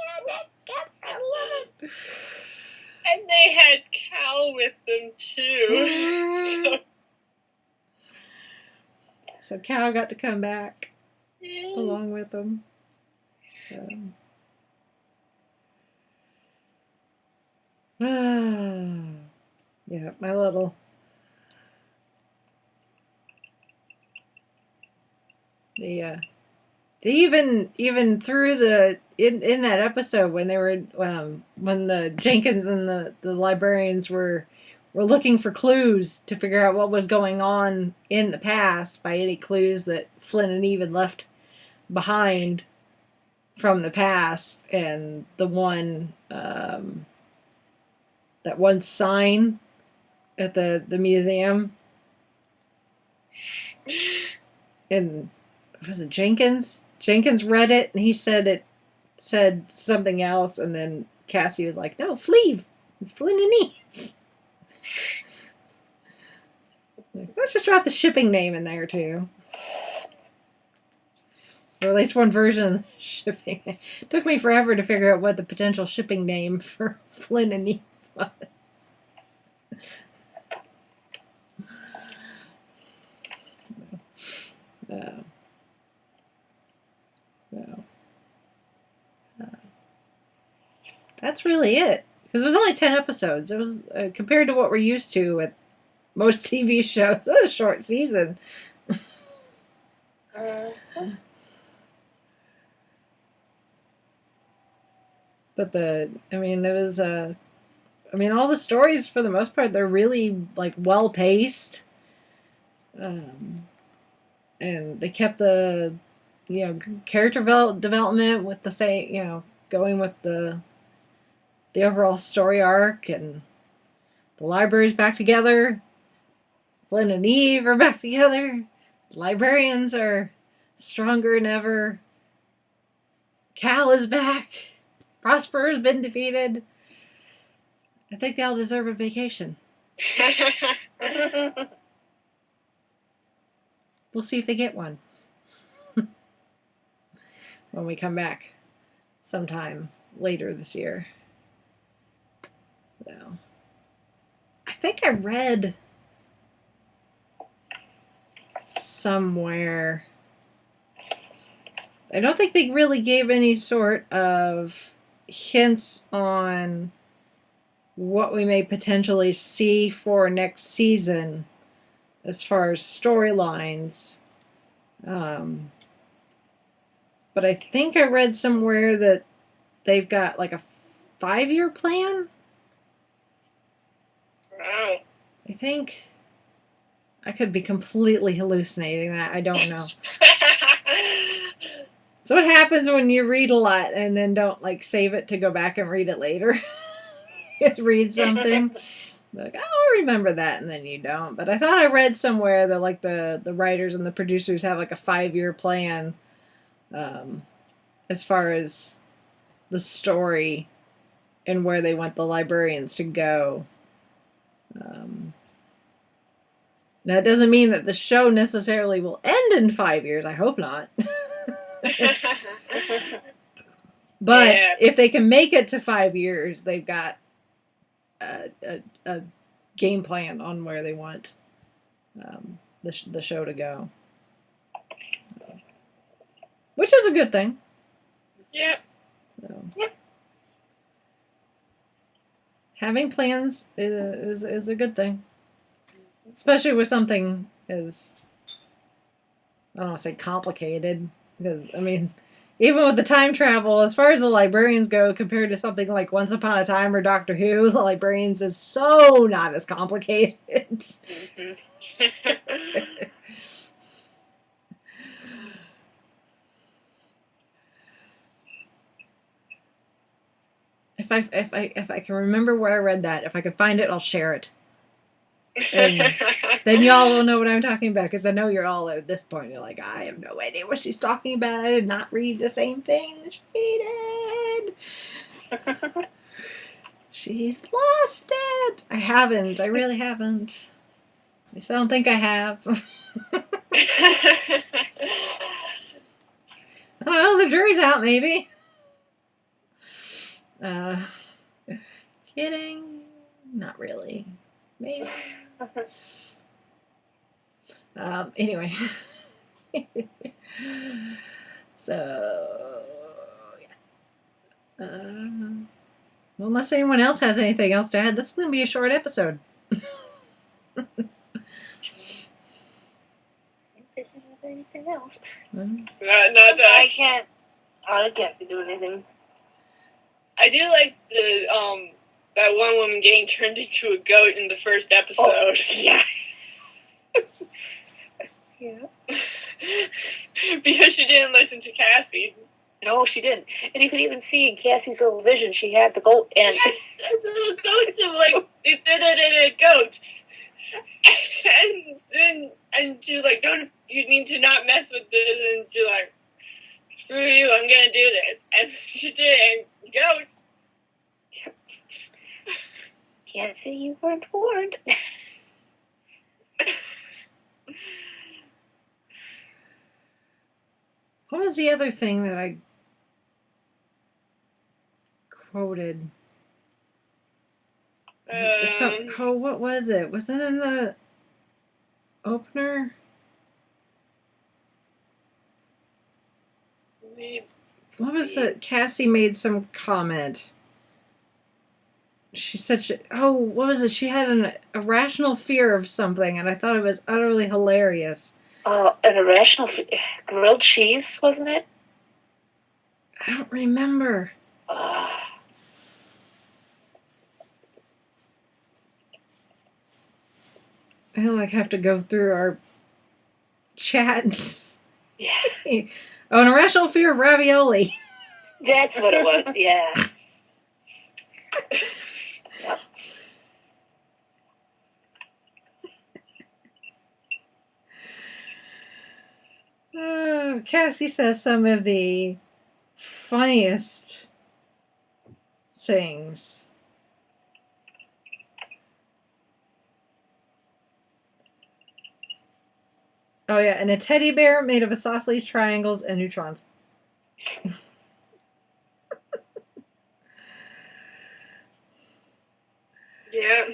I love it. And they had Cal with them too. So Cal got to come back along with them. Yeah, my little. They even through the in that episode when they were when the Jenkins and the librarians were looking for clues to figure out what was going on in the past by any clues that Flynn and Eve had left behind from the past, and the one that one sign at the museum, and was it Jenkins? Jenkins read it, and he said it said something else, and then Cassie was like, "No, Fleeve. It's Flynn and Eve." Let's just drop the shipping name in there too, or at least one version of the shipping. It took me forever to figure out what the potential shipping name for Flynn and Eve was. That's really it. Because there's only 10 episodes. It was, compared to what we're used to with most TV shows, it was a short season. But there was, all the stories, for the most part, they're really, like, well-paced. And they kept the, character development with the going with the overall story arc, and the library's back together. Flynn and Eve are back together. The librarians are stronger than ever. Cal is back. Prosper has been defeated. I think they all deserve a vacation. We'll see if they get one when we come back sometime later this year. So, I think I read somewhere, I don't think they really gave any sort of hints on what we may potentially see for next season as far as storylines. But I think I read somewhere that they've got like a 5-year plan. Wow. I think I could be completely hallucinating that. I don't know. So what happens when you read a lot and then don't save it to go back and read it later? Just read something. Like, oh, I remember that, and then you don't. But I thought I read somewhere that the writers and the producers have a 5-year plan as far as the story and where they want the librarians to go. That doesn't mean that the show necessarily will end in 5 years. I hope not. But if they can make it to 5 years, they've got a game plan on where they want the show to go, which is a good thing. Yeah. So, having plans is a good thing, especially with something as, I don't want to say complicated, because even with the time travel, as far as the librarians go, compared to something like Once Upon a Time or Doctor Who, the librarians is so not as complicated. Mm-hmm. If I can remember where I read that, if I can find it, I'll share it. And then y'all will know what I'm talking about, because I know you're all at this point, you're like, I have no idea what she's talking about. I did not read the same thing that she did. She's lost yet. I haven't. I really haven't. At least I don't think I have. I don't know. The jury's out, maybe. Kidding. Not really. Maybe. Anyway. So, yeah. Well, unless anyone else has anything else to add, this is going to be a short episode. Anything else? Not that I can't be doing anything. I do like the that one woman getting turned into a goat in the first episode. Oh, yeah. Yeah. Because she didn't listen to Cassie. No, she didn't. And you could even see in Cassie's little vision, she had the goat and... Yes, the little goats of like, it did a goat. And she's like, don't, you need to not mess with this. And she's like, screw you, I'm gonna do this. And she did, and goat. Can't say you weren't warned. What was the other thing that I quoted? What was it? Was it in the opener? What was it? Cassie made some comment. She said, what was it? She had an irrational fear of something, and I thought it was utterly hilarious. An irrational grilled cheese, wasn't it? I don't remember. I have to go through our chats. Yeah. Oh, an irrational fear of ravioli. That's what it was, yeah. Yep. Cassie says some of the funniest things. Oh, yeah, and a teddy bear made of isosceles triangles and neutrons. Yeah.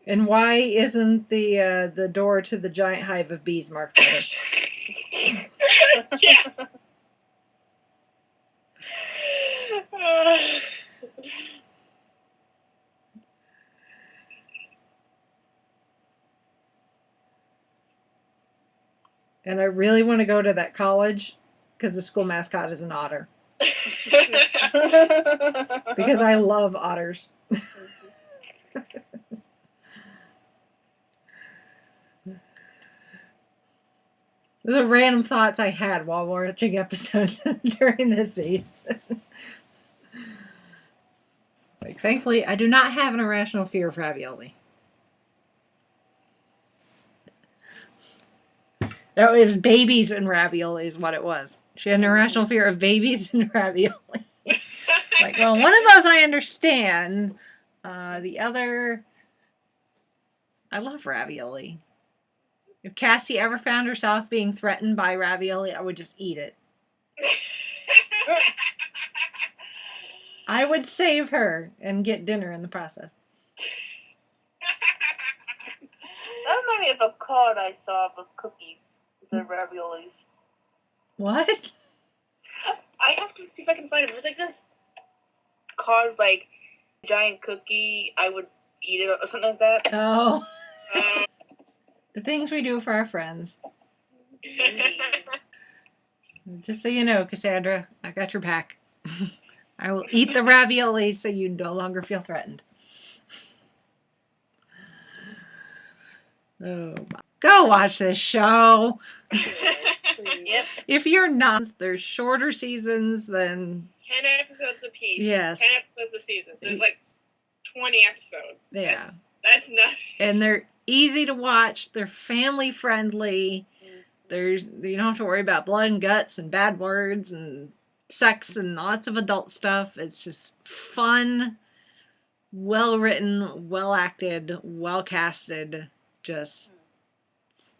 And why isn't the door to the giant hive of bees marked there? Yeah. And I really want to go to that college because the school mascot is an otter. Because I love otters. Those are random thoughts I had while watching episodes during this season. Like, thankfully, I do not have an irrational fear of ravioli. No, it was babies and ravioli is what it was. She had an irrational fear of babies and ravioli. Like, well, one of those I understand. The other, I love ravioli. If Cassie ever found herself being threatened by ravioli, I would just eat it. I would save her and get dinner in the process. That reminded me of a card I saw of cookies. The raviolis. What? I have to see if I can find it. It was like this card, like giant cookie. I would eat it or something like that. Oh. The things we do for our friends. Just so you know, Cassandra, I got your back. I will eat the ravioli so you no longer feel threatened. Oh, go watch this show. Yep. If you're not, there's shorter seasons than 10 episodes apiece. Yes. 10 episodes a season. There's like 20 episodes. Yeah. That's nuts. And they're easy to watch. They're family friendly. You don't have to worry about blood and guts and bad words and sex and lots of adult stuff. It's just fun, well written, well acted, well casted, just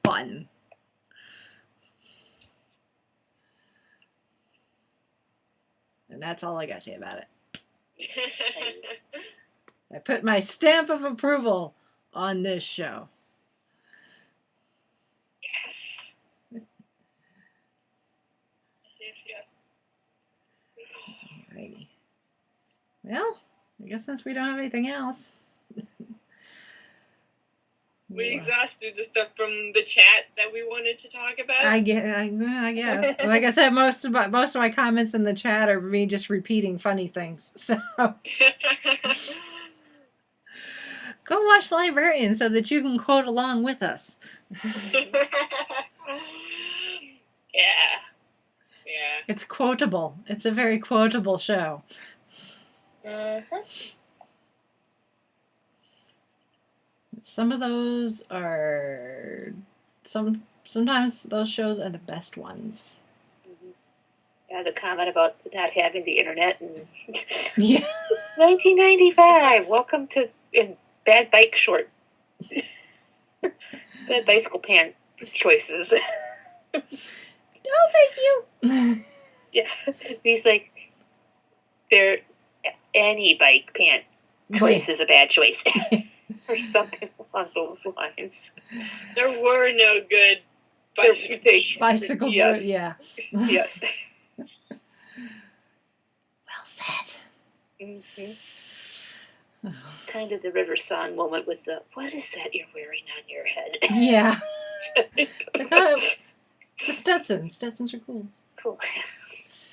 fun. And that's all I gotta say about it. I put my stamp of approval on this show. Alrighty. Well, I guess since we don't have anything else. We exhausted the stuff from the chat that we wanted to talk about. I guess. Like I said, most of my comments in the chat are me just repeating funny things. So go watch Librarians so that you can quote along with us. Yeah. It's quotable. It's a very quotable show. Some of those are sometimes those shows are the best ones. Yeah, the comment about not having the internet and Yeah. 1995. Welcome to bad bike short, bad bicycle pant choices. No, thank you. Yeah, he's like, any bike pant choice is a bad choice. Or something along those lines. There were no good Bicycle. Yes. Yeah. Yes. Well said. Mm-hmm. Kind of the River Song moment with the, what is that you're wearing on your head? Yeah. It's like, oh, it's a Stetson. Stetsons are cool. Cool.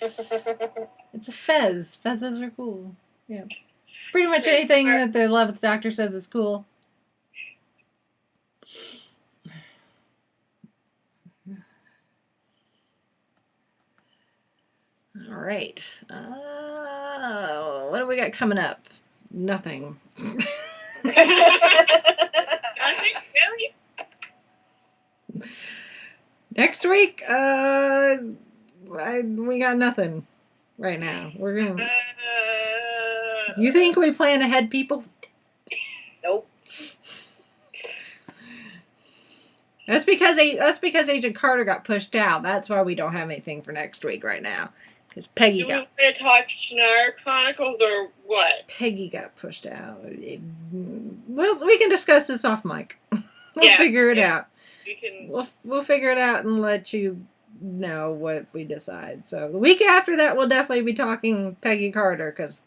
It's a fez. Fezzes are cool. Yeah. Pretty much anything that the 11th Doctor says is cool. All right. What do we got coming up? Nothing. Nothing? Really? Next week, we got nothing right now. We're gonna. You think we plan ahead, people? Nope. That's because Agent Carter got pushed out. That's why we don't have anything for next week right now. Because Peggy Do we got. want to talk Shannara Chronicles or what? Peggy got pushed out. Well, we can discuss this off mic. We'll figure it out. We can. We'll figure it out and let you know what we decide. So the week after that, we'll definitely be talking Peggy Carter because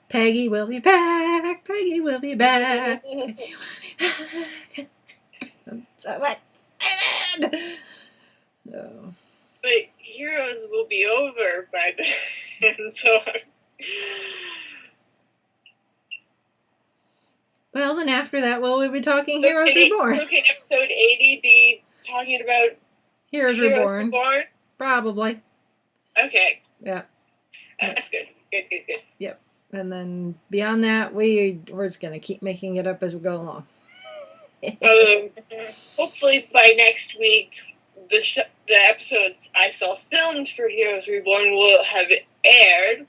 Peggy will be back. Peggy will be back. Peggy will be back. I'm so excited. So. But Heroes will be over by then, so. Well, then after that, we'll be talking Heroes Reborn. So can episode 80 be talking about Heroes Reborn? Probably. Okay. Yeah. That's good. Good. Yep. And then beyond that, we're just gonna keep making it up as we go along. Hopefully by next week, the episodes I saw filmed for Heroes Reborn will have aired.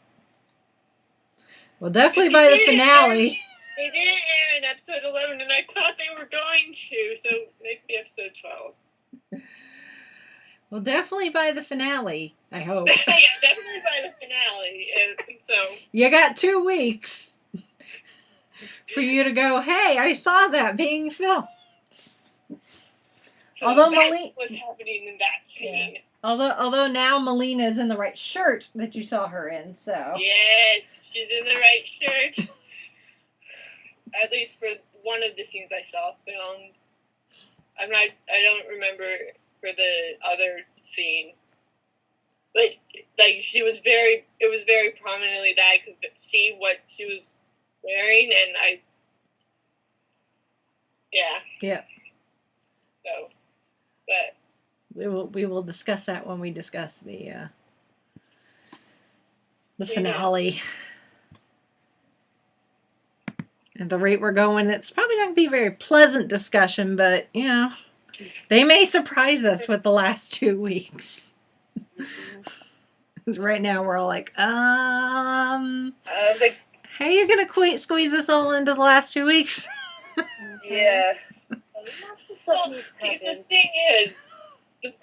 Well, definitely by the finale. They didn't air in episode 11, and I thought they were going to, so maybe episode 12. Well, definitely by the finale, I hope. Yeah, definitely by the finale. So You got 2 weeks for you to go, hey, I saw that being filmed. Although that's what's happening in that scene. Yeah. Although now Melina's in the right shirt that you saw her in, so. Yes, she's in the right shirt. At least for one of the scenes I saw filmed. I don't remember for the other scene. But, like, it was very prominently that I could see what she was wearing, and Yeah. So, but. We will discuss that when we discuss the finale. At the rate we're going, it's probably not going to be a very pleasant discussion, but, you know, they may surprise us with the last 2 weeks. Because right now we're all like, The How are you going to squeeze this all into the last 2 weeks? Yeah. Well, see, the thing is, the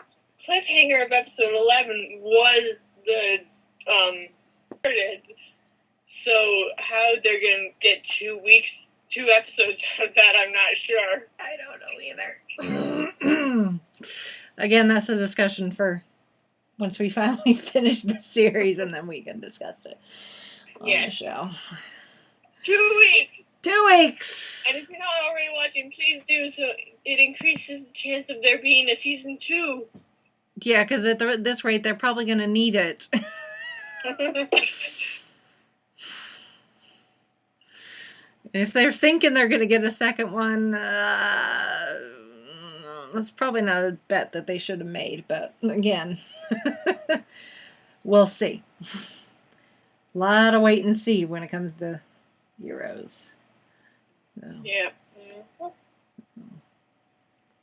cliffhanger of episode 11 was the so how they're gonna get 2 weeks, 2 episodes out of that, I'm not sure. I don't know either. Again, that's a discussion for once we finally finish the series, and then we can discuss it on the show. 2 weeks! 2 weeks! And if you're not already watching, please do, so it increases the chance of there being a season 2. Yeah, because at this rate, they're probably going to need it. If they're thinking they're going to get a second one, that's probably not a bet that they should have made. But again, we'll see. A lot of wait and see when it comes to Heroes. So. Yeah.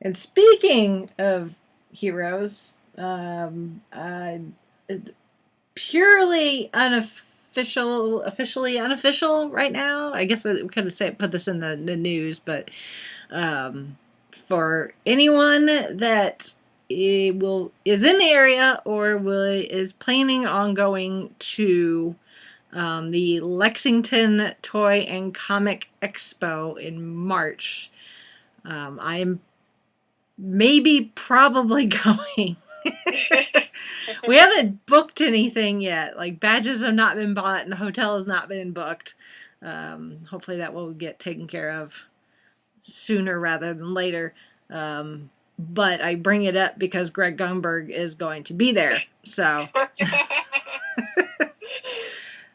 And speaking of Heroes, purely officially unofficial right now. I guess we could have put this in the news, but for anyone that is in the area or is planning on going to the Lexington Toy and Comic Expo in March, I am probably going. We haven't booked anything yet. Like, badges have not been bought and the hotel has not been booked. Hopefully that will get taken care of sooner rather than later. But I bring it up because Greg Gumberg is going to be there. So,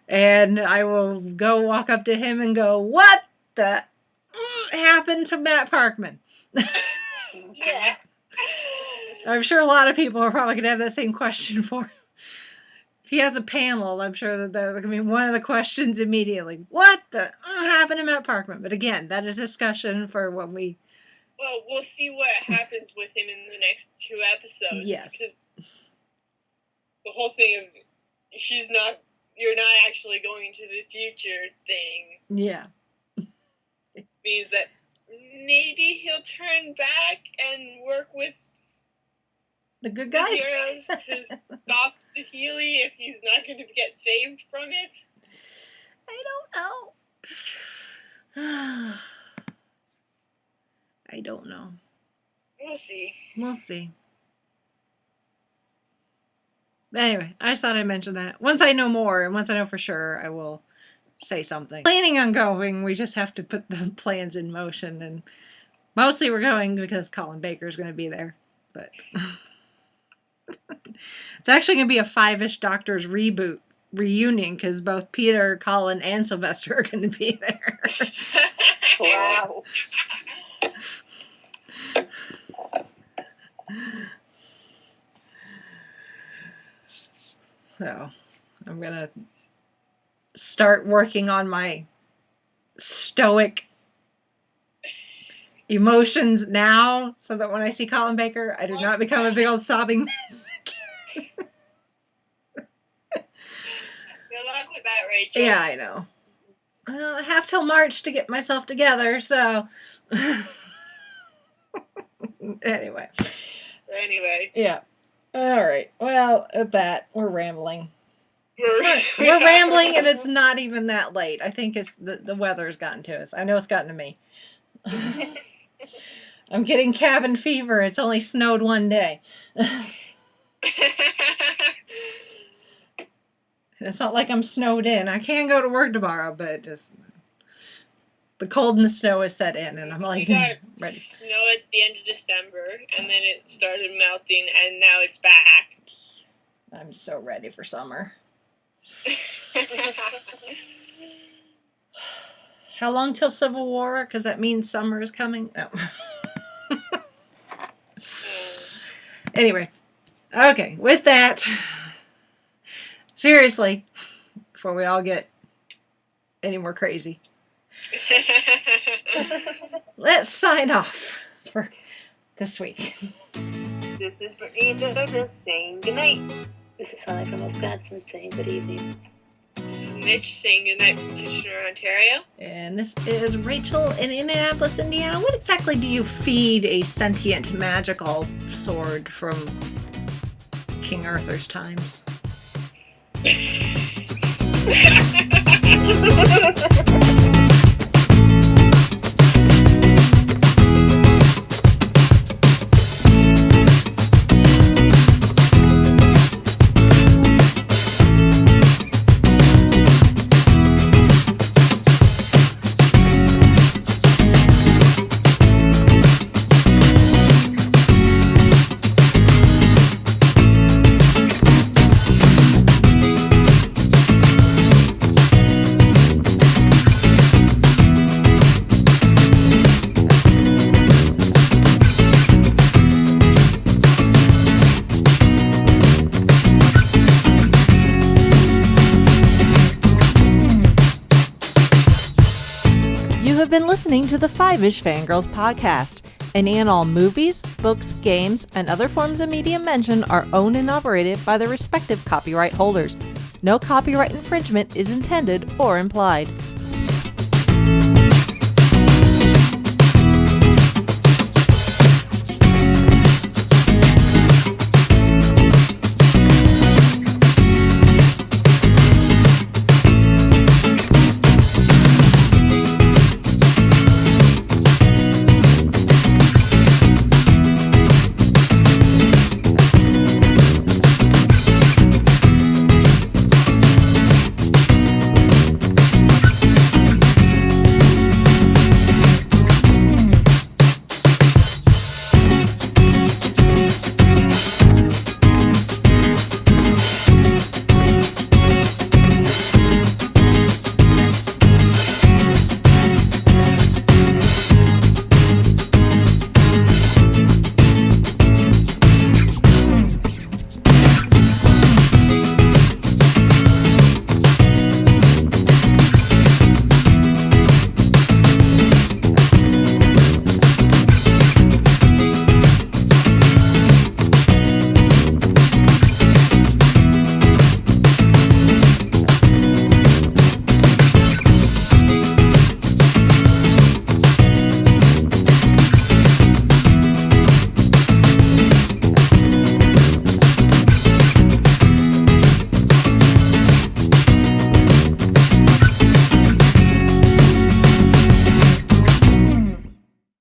and I will go walk up to him and go, "What the happened to Matt Parkman?" Yeah. I'm sure a lot of people are probably going to have that same question for him. If he has a panel, I'm sure that going to be one of the questions immediately. What the happened to Matt Parkman? But again, that is discussion for when we... Well, we'll see what happens with him in the next 2 episodes. Yes. The whole thing of you're not actually going to the future thing. Yeah. Means that maybe he'll turn back and work with the good guys the heroes to stop the Healy if he's not going to get saved from it. I don't know. I don't know. We'll see. We'll see. But anyway, I just thought I'd mention that. Once I know more, and once I know for sure, I will say something. Planning on going, we just have to put the plans in motion, and mostly we're going because Colin Baker's going to be there. But it's actually going to be a 5-ish Doctors reboot reunion because both Peter, Colin, and Sylvester are going to be there. Wow. So I'm going to start working on my stoic emotions now so that when I see Colin Baker, I do not become a big old sobbing mess. Good luck with that, Rachel. Yeah, I know. Well, I have till March to get myself together, so... Anyway. Yeah. All right. Well, at that, we're rambling. We're rambling, and it's not even that late. I think it's the weather's gotten to us. I know it's gotten to me. I'm getting cabin fever. It's only snowed one day. It's not like I'm snowed in. I can go to work tomorrow, but just the cold and the snow is set in, and I'm like ready. Snow at the end of December, and then it started melting, and now it's back. I'm so ready for summer. How long till Civil War? Because that means summer is coming. No. Anyway, okay. With that, seriously, before we all get any more crazy, let's sign off for this week. This is Britta saying goodnight. This is Holly from Wisconsin saying good evening. This is Mitch saying goodnight from Kitchener, Ontario. And this is Rachel in Indianapolis, Indiana. What exactly do you feed a sentient magical sword from King Arthur's times? Been listening to the Five-ish Fangirls podcast. Any and all movies, books, games, and other forms of media mentioned are owned and operated by their respective copyright holders. No copyright infringement is intended or implied.